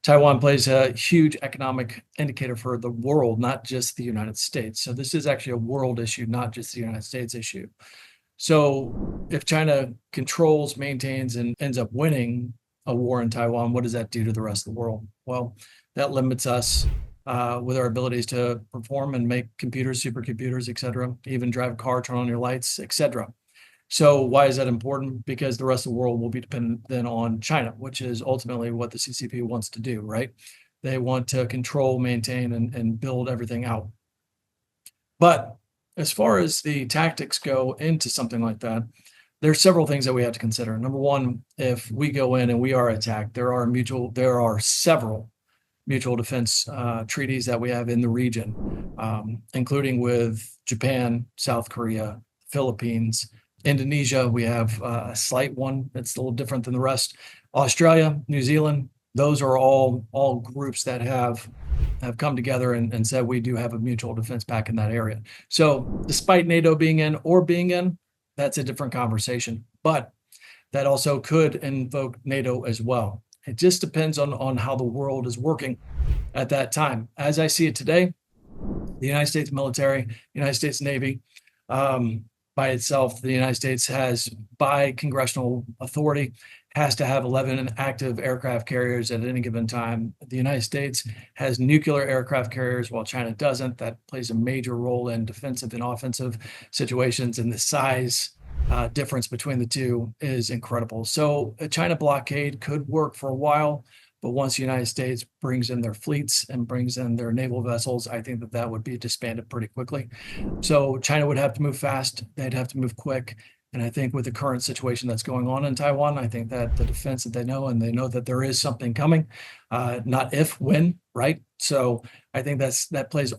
Taiwan plays a huge economic indicator for the world, not just the United States. So this is actually a world issue, not just the United States issue. So if China controls, maintains, and ends up winning a war in Taiwan, what does that do to the rest of the world? Well, that limits us with our abilities to perform and make computers, supercomputers, et cetera, even drive a car, turn on your lights, et cetera. So why is that important? Because the rest of the world will be dependent then on China, which is ultimately what the CCP wants to do, right? They want to control, maintain, and build everything out. But as far as the tactics go into something like that, there's several things that we have to consider. Number one, if we go in and we are attacked, there are several mutual defense treaties that we have in the region, including with Japan, South Korea, Philippines, Indonesia. We have a slight one that's a little different than the rest. Australia, New Zealand, those are all groups that have come together and said we do have a mutual defense pact in that area. So despite NATO being in, that's a different conversation. But that also could invoke NATO as well. It just depends on how the world is working at that time. As I see it today, the United States military, United States Navy, by itself, the United States has, by congressional authority, has to have 11 active aircraft carriers at any given time. The United States has nuclear aircraft carriers, while China doesn't. That plays a major role in defensive and offensive situations, and the size difference between the two is incredible. So a China blockade could work for a while, but once the United States brings in their fleets and brings in their naval vessels, I think that would be disbanded pretty quickly. So China would have to move fast. They'd have to move quick. And I think with the current situation that's going on in Taiwan, I think that the defense that they know, and they know that there is something coming, not if, when, right? So I think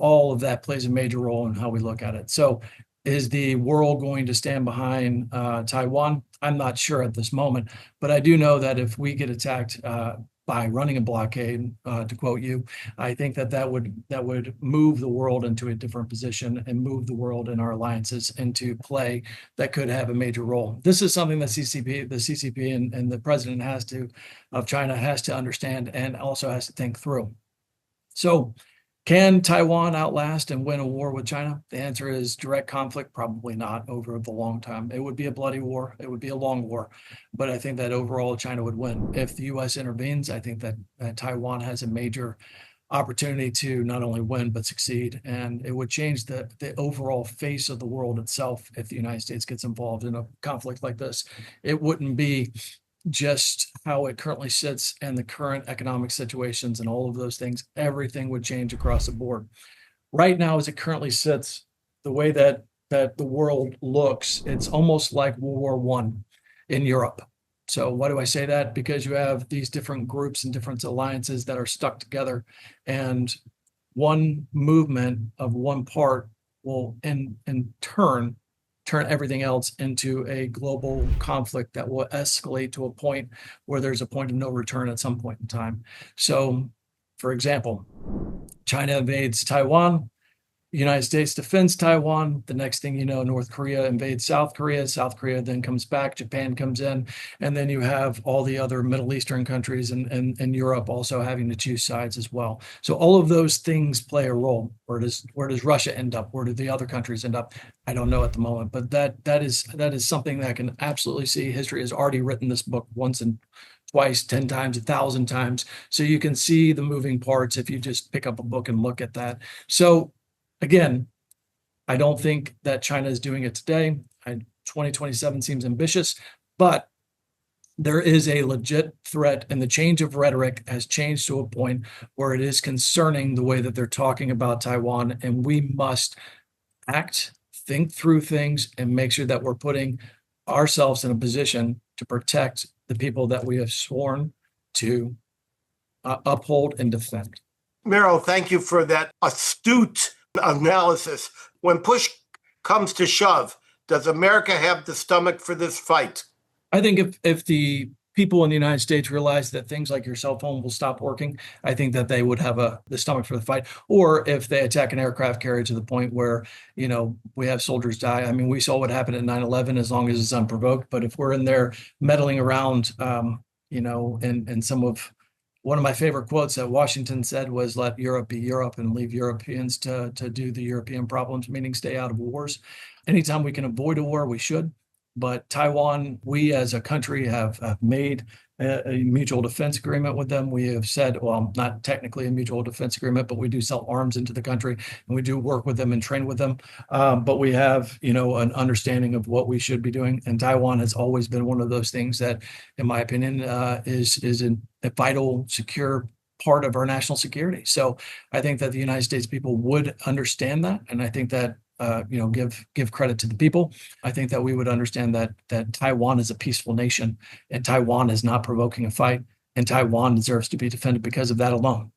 all of that plays a major role in how we look at it. So is the world going to stand behind Taiwan? I'm not sure at this moment, but I do know that if we get attacked by running a blockade, to quote you, I think that would move the world into a different position and move the world and our alliances into play that could have a major role. This is something that the CCP and the president of China has to understand and also has to think through. So can Taiwan outlast and win a war with China? The answer is direct conflict, probably not over the long time. It would be a bloody war. It would be a long war. But I think that overall China would win. If the U.S. intervenes, I think that Taiwan has a major opportunity to not only win, but succeed. And it would change the overall face of the world itself if the United States gets involved in a conflict like this. It wouldn't be just how it currently sits and the current economic situations and all of those things. Everything would change across the board. Right now, as it currently sits, the way that the world looks, it's almost like World War I in Europe. So why do I say that? Because you have these different groups and different alliances that are stuck together, and one movement of one part will in turn everything else into a global conflict that will escalate to a point where there's a point of no return at some point in time. So, for example, China invades Taiwan. United States defends Taiwan. The next thing you know, North Korea invades South Korea. South Korea then comes back. Japan comes in. And then you have all the other Middle Eastern countries and Europe also having to choose sides as well. So all of those things play a role. Where does Russia end up? Where do the other countries end up? I don't know at the moment. But that is something that I can absolutely see. History has already written this book once and twice, 10 times, 1,000 times. So you can see the moving parts if you just pick up a book and look at that. So again, I don't think that China is doing it today. 2027 seems ambitious, but there is a legit threat, and the change of rhetoric has changed to a point where it is concerning the way that they're talking about Taiwan, and we must act, think through things, and make sure that we're putting ourselves in a position to protect the people that we have sworn to uphold and defend. Merrill, thank you for that astute analysis. When push comes to shove, does America have the stomach for this fight? I think if the people in the United States realize that things like your cell phone will stop working, I think that they would have the stomach for the fight. Or if they attack an aircraft carrier to the point where, we have soldiers die. I mean, we saw what happened at 9/11 as long as it's unprovoked. But if we're in there meddling around, and one of my favorite quotes that Washington said was, let Europe be Europe and leave Europeans to do the European problems, meaning stay out of wars. Anytime we can avoid a war, we should. But Taiwan, we as a country have made a mutual defense agreement with them. We have said, well, not technically a mutual defense agreement, but we do sell arms into the country and we do work with them and train with them. But we have, an understanding of what we should be doing. And Taiwan has always been one of those things that, in my opinion, is a vital, secure part of our national security. So I think that the United States people would understand that. And I think that give credit to the people. I think that we would understand that Taiwan is a peaceful nation and Taiwan is not provoking a fight, and Taiwan deserves to be defended because of that alone.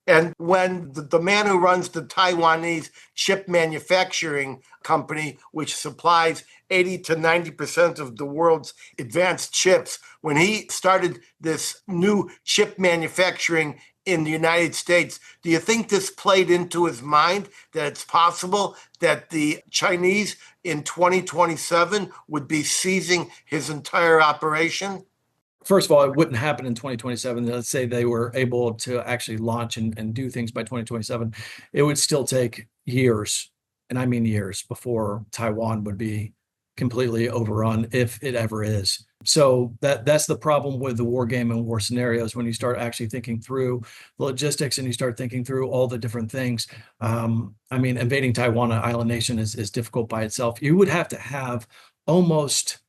And when the man who runs the Taiwanese chip manufacturing company, which supplies 80 to 90% of the world's advanced chips, when he started this new chip manufacturing in the United States, do you think this played into his mind that it's possible that the Chinese in 2027 would be seizing his entire operation? First of all, it wouldn't happen in 2027. Let's say they were able to actually launch and do things by 2027. It would still take years, and I mean years, before Taiwan would be completely overrun, if it ever is. So that's the problem with the war game and war scenarios. When you start actually thinking through the logistics and you start thinking through all the different things, invading Taiwan, an island nation, is difficult by itself. You would have to have almost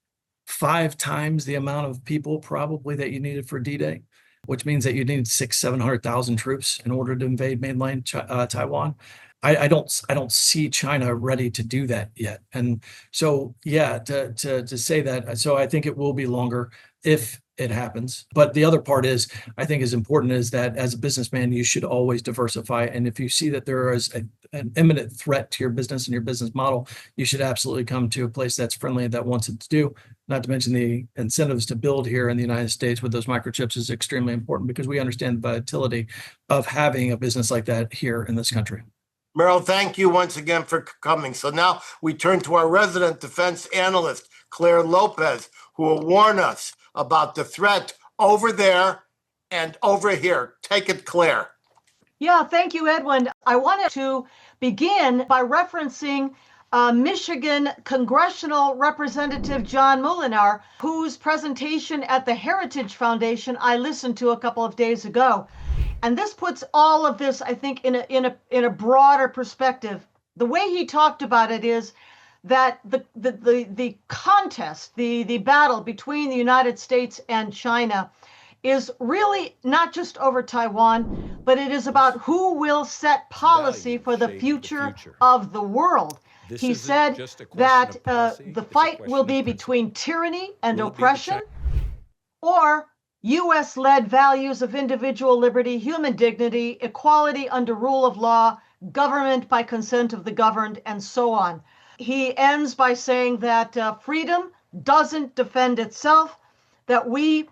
5 times the amount of people probably that you needed for D-Day, which means that you need 700,000 troops in order to invade mainland Taiwan. I don't see China ready to do that yet. And so, to say that, so I think it will be longer if it happens. But the other part is, I think is important, is that as a businessman, you should always diversify. And if you see that there is an imminent threat to your business and your business model, you should absolutely come to a place that's friendly, that wants it to do. Not to mention the incentives to build here in the United States with those microchips is extremely important, because we understand the volatility of having a business like that here in this country. Merrill, thank you once again for coming. So now we turn to our resident defense analyst, Clare Lopez, who will warn us about the threat over there and over here. Take it, Clare. Yeah, thank you, Edwin. I wanted to begin by referencing Michigan Congressional Representative John Moolenaar, whose presentation at the Heritage Foundation I listened to a couple of days ago. And this puts all of this, I think, in a broader perspective. The way he talked about it is that the contest, the battle between the United States and China is really not just over Taiwan, but it is about who will set policy for the future of the world. He said that the fight will be between tyranny and oppression, or U.S.-led values of individual liberty, human dignity, equality under rule of law, government by consent of the governed, and so on. He ends by saying that freedom doesn't defend itself, that we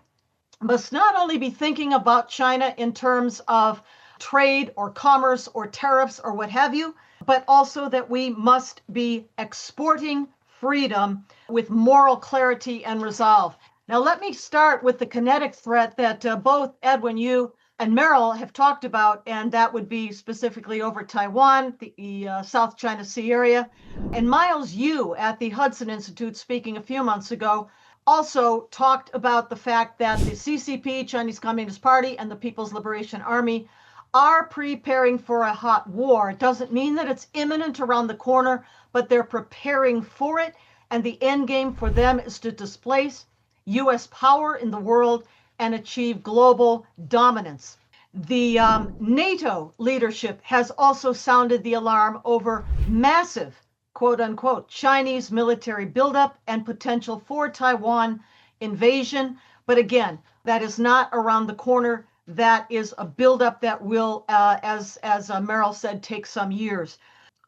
must not only be thinking about China in terms of trade or commerce or tariffs or what have you, but also that we must be exporting freedom with moral clarity and resolve. Now, let me start with the kinetic threat that both Edwin, you, and Merrill have talked about, and that would be specifically over Taiwan, the South China Sea area. And Miles Yu at the Hudson Institute, speaking a few months ago, also talked about the fact that the CCP, Chinese Communist Party, and the People's Liberation Army are preparing for a hot war. It doesn't mean that it's imminent around the corner, but they're preparing for it. And the end game for them is to displace U.S. power in the world and achieve global dominance. The NATO leadership has also sounded the alarm over massive, quote unquote, Chinese military buildup and potential for Taiwan invasion. But again, that is not around the corner. That is a buildup that will, as Merrill said, take some years.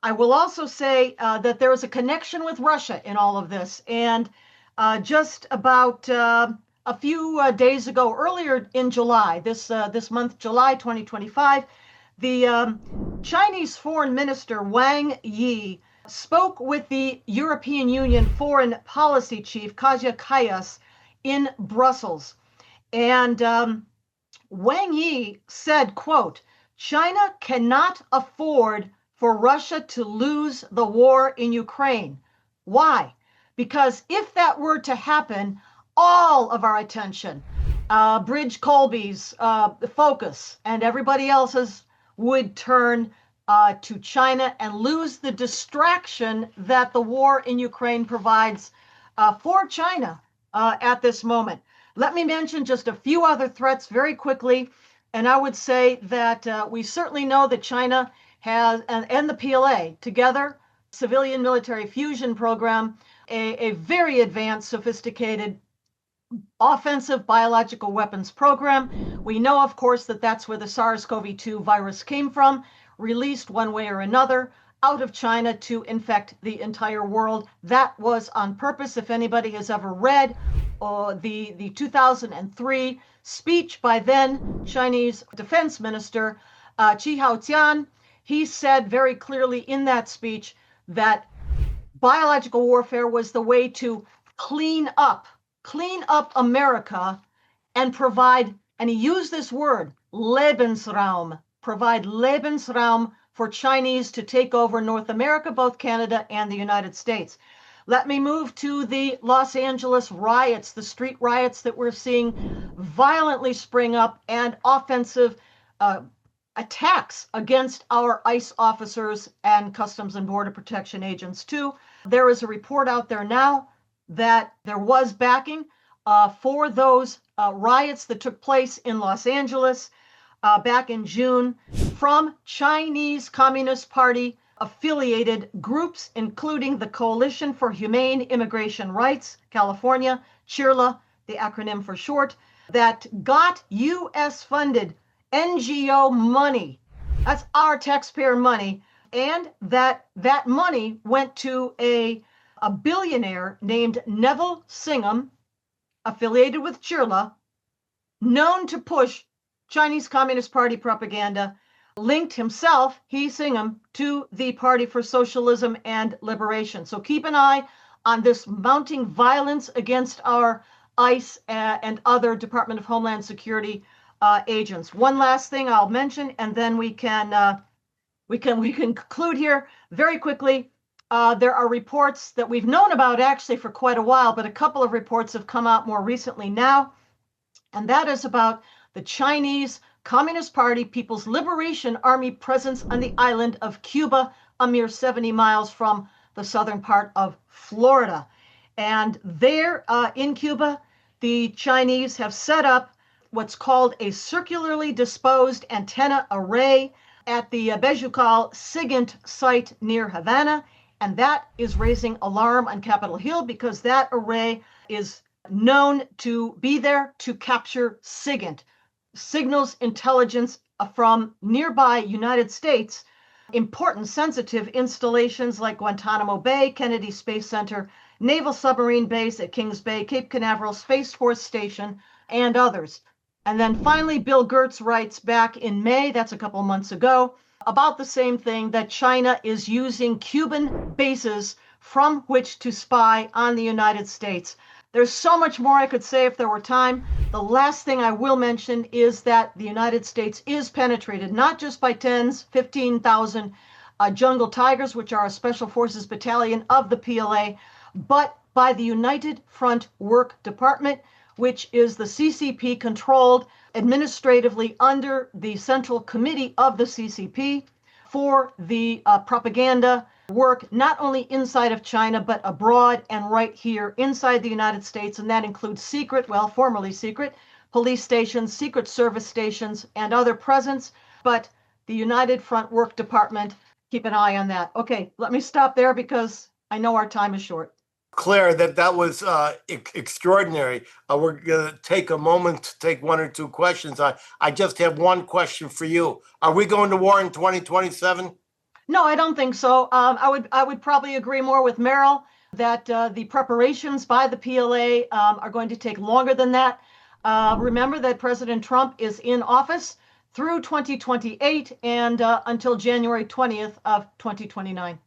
I will also say that there is a connection with Russia in all of this. And just about a few days ago, earlier in July, this month, July 2025, the Chinese Foreign Minister Wang Yi spoke with the European Union Foreign Policy Chief Kaja Kallas in Brussels. And Wang Yi said, quote, China cannot afford for Russia to lose the war in Ukraine. Why? Because if that were to happen, all of our attention, Bridge Colby's focus, and everybody else's would turn to China and lose the distraction that the war in Ukraine provides for China at this moment. Let me mention just a few other threats very quickly. And I would say that we certainly know that China has, and the PLA together, civilian military fusion program, a very advanced, sophisticated offensive biological weapons program. We know, of course, that that's where the SARS-CoV-2 virus came from, released one way or another out of China to infect the entire world. That was on purpose. If anybody has ever read the 2003 speech by then Chinese Defense Minister Chi Haotian, he said very clearly in that speech that biological warfare was the way to clean up America and provide, and he used this word, Lebensraum, provide Lebensraum for Chinese to take over North America, both Canada and the United States. Let me move to the Los Angeles riots, the street riots that we're seeing violently spring up, and offensive attacks against our ICE officers and Customs and Border Protection agents too. There is a report out there now that there was backing for those riots that took place in Los Angeles back in June from Chinese Communist Party affiliated groups, including the Coalition for Humane Immigration Rights, California, CHIRLA, the acronym for short, that got U.S. funded NGO money. That's our taxpayer money. And that money went to a billionaire named Neville Singham, affiliated with CHIRLA, known to push Chinese Communist Party propaganda, linked himself, Singham, to the Party for Socialism and Liberation. So keep an eye on this mounting violence against our ICE and other Department of Homeland Security agents. One last thing I'll mention, and then we can conclude here very quickly. There are reports that we've known about actually for quite a while, but a couple of reports have come out more recently now, and that is about the Chinese Communist Party People's Liberation Army presence on the island of Cuba, a mere 70 miles from the southern part of Florida. And there in Cuba, the Chinese have set up what's called a circularly disposed antenna array at the Bejucal SIGINT site near Havana. And that is raising alarm on Capitol Hill because that array is known to be there to capture SIGINT, signals intelligence from nearby United States, important sensitive installations like Guantanamo Bay, Kennedy Space Center, Naval Submarine Base at Kings Bay, Cape Canaveral Space Force Station, and others. And then finally, Bill Gertz writes back in May, that's a couple months ago, about the same thing, that China is using Cuban bases from which to spy on the United States. There's so much more I could say if there were time. The last thing I will mention is that the United States is penetrated, not just by 15,000 jungle tigers, which are a special forces battalion of the PLA, but by the United Front Work Department, which is the CCP controlled administratively under the Central Committee of the CCP for the propaganda work, not inside inside of China, but abroad and right here inside the United States. And that includes secret, well, formerly secret, police stations, secret service stations, and other presence. But the United Front Work Department, keep an eye on that. Okay, let me stop there because I know our time is short. Claire, that was extraordinary. We're going to take a moment to take one or two questions. I just have one question for you. Are we going to war in 2027? No, I don't think so. I would probably agree more with Merrill that the preparations by the PLA are going to take longer than that. Remember that President Trump is in office through 2028 and until January 20th of 2029.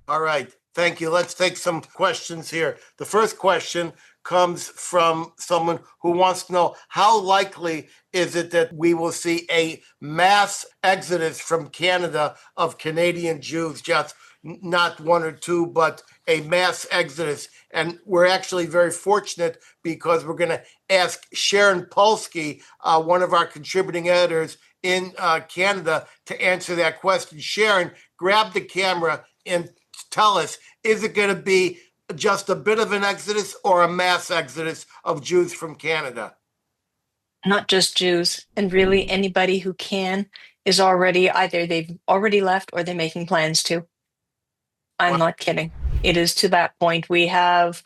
All right. Thank you. Let's take some questions here. The first question comes from someone who wants to know, how likely is it that we will see a mass exodus from Canada of Canadian Jews, just not one or two, but a mass exodus? And we're actually very fortunate because we're going to ask Sharon Polsky, one of our contributing editors in Canada, to answer that question. Sharon, grab the camera and tell us, is it going to be just a bit of an exodus or a mass exodus of Jews from Canada? Not just Jews, and really anybody who can is already, either they've already left or they're making plans to. I'm not kidding. It is to that point. We have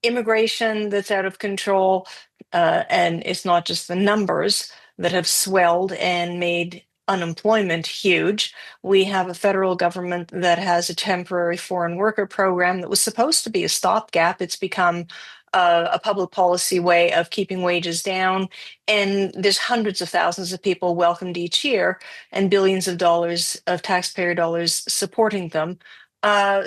immigration that's out of control, and it's not just the numbers that have swelled and made unemployment huge. We have a federal government that has a temporary foreign worker program that was supposed to be a stopgap. It's become a public policy way of keeping wages down. And there's hundreds of thousands of people welcomed each year and billions of dollars of taxpayer dollars supporting them.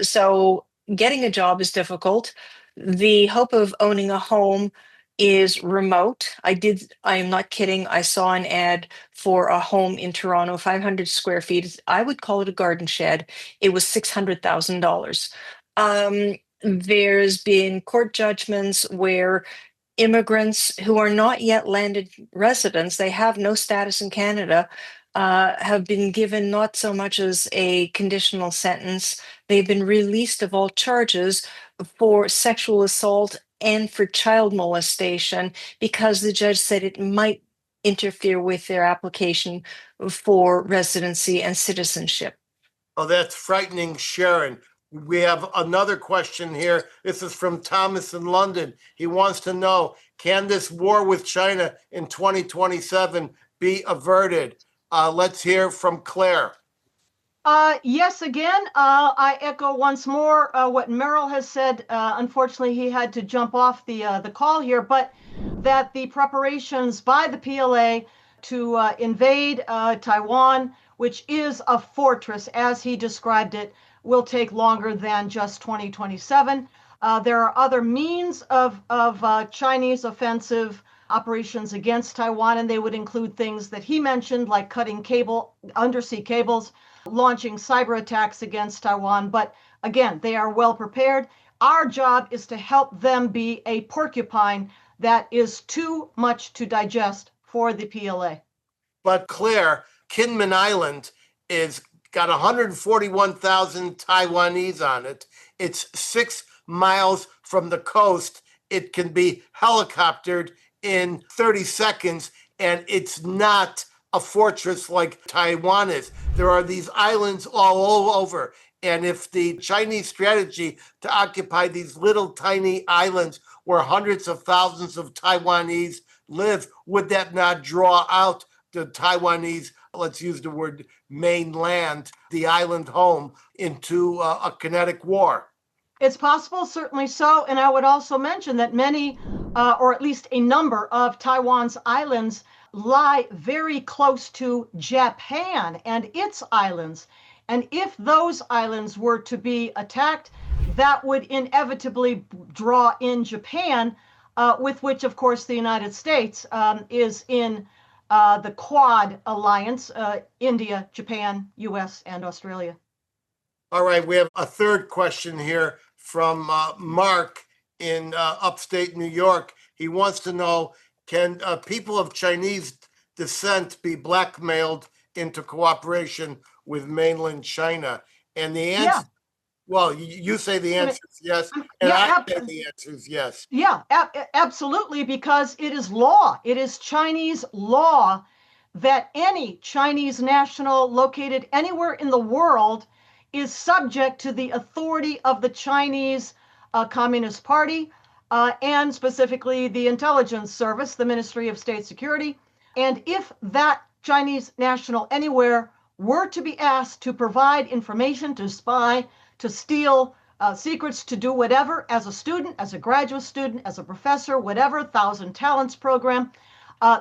So getting a job is difficult. The hope of owning a home is remote. I am not kidding. I saw an ad for a home in Toronto, 500 square feet. I would call it a garden shed. It was $600,000. There's been court judgments where immigrants who are not yet landed residents, they have no status in Canada, have been given not so much as a conditional sentence. They've been released of all charges for sexual assault and for child molestation because the judge said it might interfere with their application for residency and citizenship. Oh, that's frightening, Sharon. We have another question here. This is from Thomas in London. He wants to know, can this war with China in 2027 be averted? Let's hear from Clare. Yes, again, I echo once more what Merrill has said. Unfortunately, he had to jump off the call here, but that the preparations by the PLA to invade Taiwan, which is a fortress, as he described it, will take longer than just 2027. There are other means of Chinese offensive operations against Taiwan, and they would include things that he mentioned, like cutting undersea cables, launching cyber attacks against Taiwan. But again, they are well prepared. Our job is to help them be a porcupine that is too much to digest for the PLA. But Claire, Kinmen Island is got 141,000 Taiwanese on it. It's 6 miles from the coast. It can be helicoptered in 30 seconds, and it's not a fortress like Taiwan is. There are these islands all over. And if the Chinese strategy to occupy these little tiny islands where hundreds of thousands of Taiwanese live, would that not draw out the Taiwanese, let's use the word mainland, the island home, into a kinetic war? It's possible, certainly so. And I would also mention that many, or at least a number of Taiwan's islands lie very close to Japan and its islands. And if those islands were to be attacked, that would inevitably draw in Japan, with which, of course, the United States is in the Quad alliance, India, Japan, US, and Australia. All right, we have a third question here from Mark in upstate New York. He wants to know, can people of Chinese descent be blackmailed into cooperation with mainland China? And the answer, well, you say the answer is yes, and I say the answer is yes. Yeah, absolutely, because it is law. It is Chinese law that any Chinese national located anywhere in the world is subject to the authority of the Chinese Communist Party, and specifically the Intelligence Service, the Ministry of State Security. And if that Chinese national anywhere were to be asked to provide information, to spy, to steal secrets, to do whatever, as a student, as a graduate student, as a professor, whatever, 1,000 Talents program,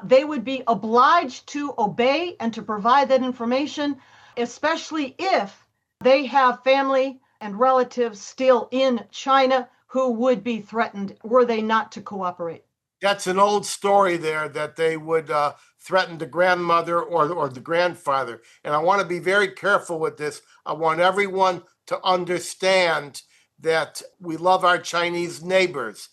they would be obliged to obey and to provide that information, especially if they have family and relatives still in China who would be threatened were they not to cooperate. That's an old story there, that they would threaten the grandmother or the grandfather. And I want to be very careful with this. I want everyone to understand that we love our Chinese neighbors.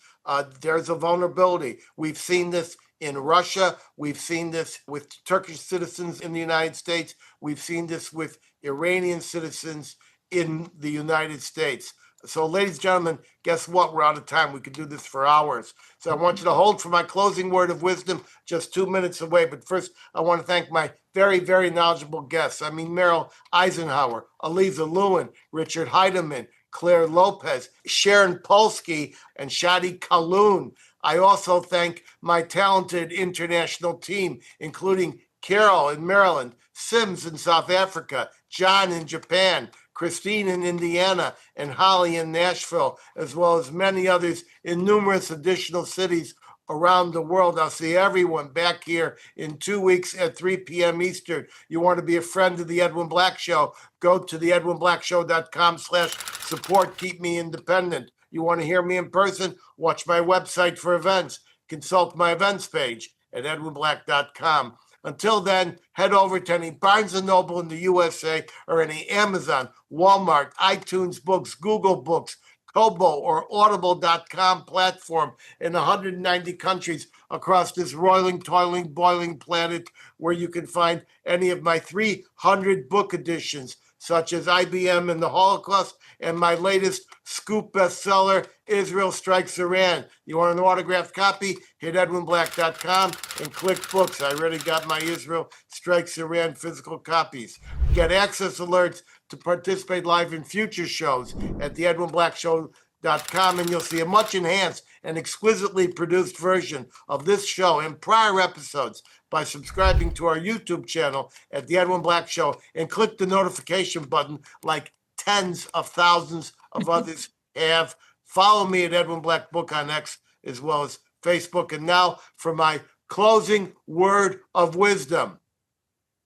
There's a vulnerability. We've seen this in Russia. We've seen this with Turkish citizens in the United States. We've seen this with Iranian citizens in the United States. So, ladies and gentlemen, guess what? We're out of time. We could do this for hours. So I want you to hold for my closing word of wisdom, just 2 minutes away. But first, I want to thank my very, very knowledgeable guests. I mean, Merrill, Eisenhower, Alyza, Lewin, Richard Heideman, Clare, Lopez, Sharon Polsky, and Shadi Khaloul. I also thank my talented international team, including Carol in Maryland, Sims in South Africa, John in Japan, Christine in Indiana, and Holly in Nashville, as well as many others in numerous additional cities around the world. I'll see everyone back here in 2 weeks at 3 p.m. Eastern. You want to be a friend of the Edwin Black Show, go to the edwinblackshow.com/support. Keep me independent. You want to hear me in person? Watch my website for events. Consult my events page at edwinblack.com. Until then, head over to any Barnes & Noble in the USA or any Amazon, Walmart, iTunes Books, Google Books, Kobo, or Audible.com platform in 190 countries across this roiling, toiling, boiling planet, where you can find any of my 300 book editions, such as IBM and the Holocaust, and my latest scoop bestseller, Israel Strikes Iran. You want an autographed copy? Hit edwinblack.com and click books. I already got my Israel Strikes Iran physical copies. Get access alerts to participate live in future shows at the edwinblackshow.com, and you'll see a much enhanced and exquisitely produced version of this show and prior episodes by subscribing to our YouTube channel at The Edwin Black Show and click the notification button like tens of thousands of others have. Follow me at Edwin Black Book on X as well as Facebook. And now for my closing word of wisdom.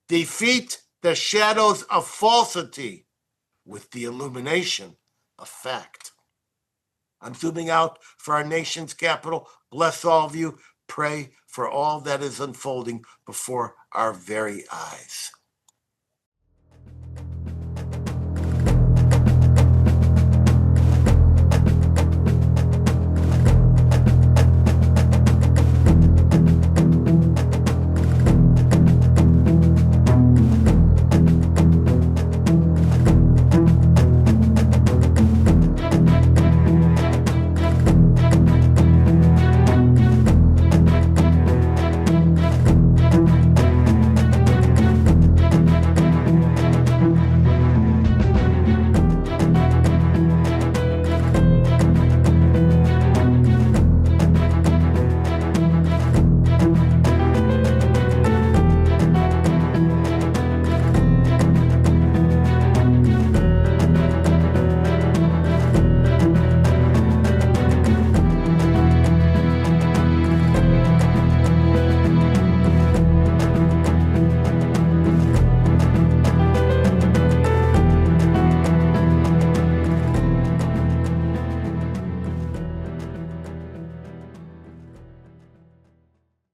Defeat the shadows of falsity with the illumination of fact. I'm zooming out for our nation's capital. Bless all of you. Pray for all that is unfolding before our very eyes.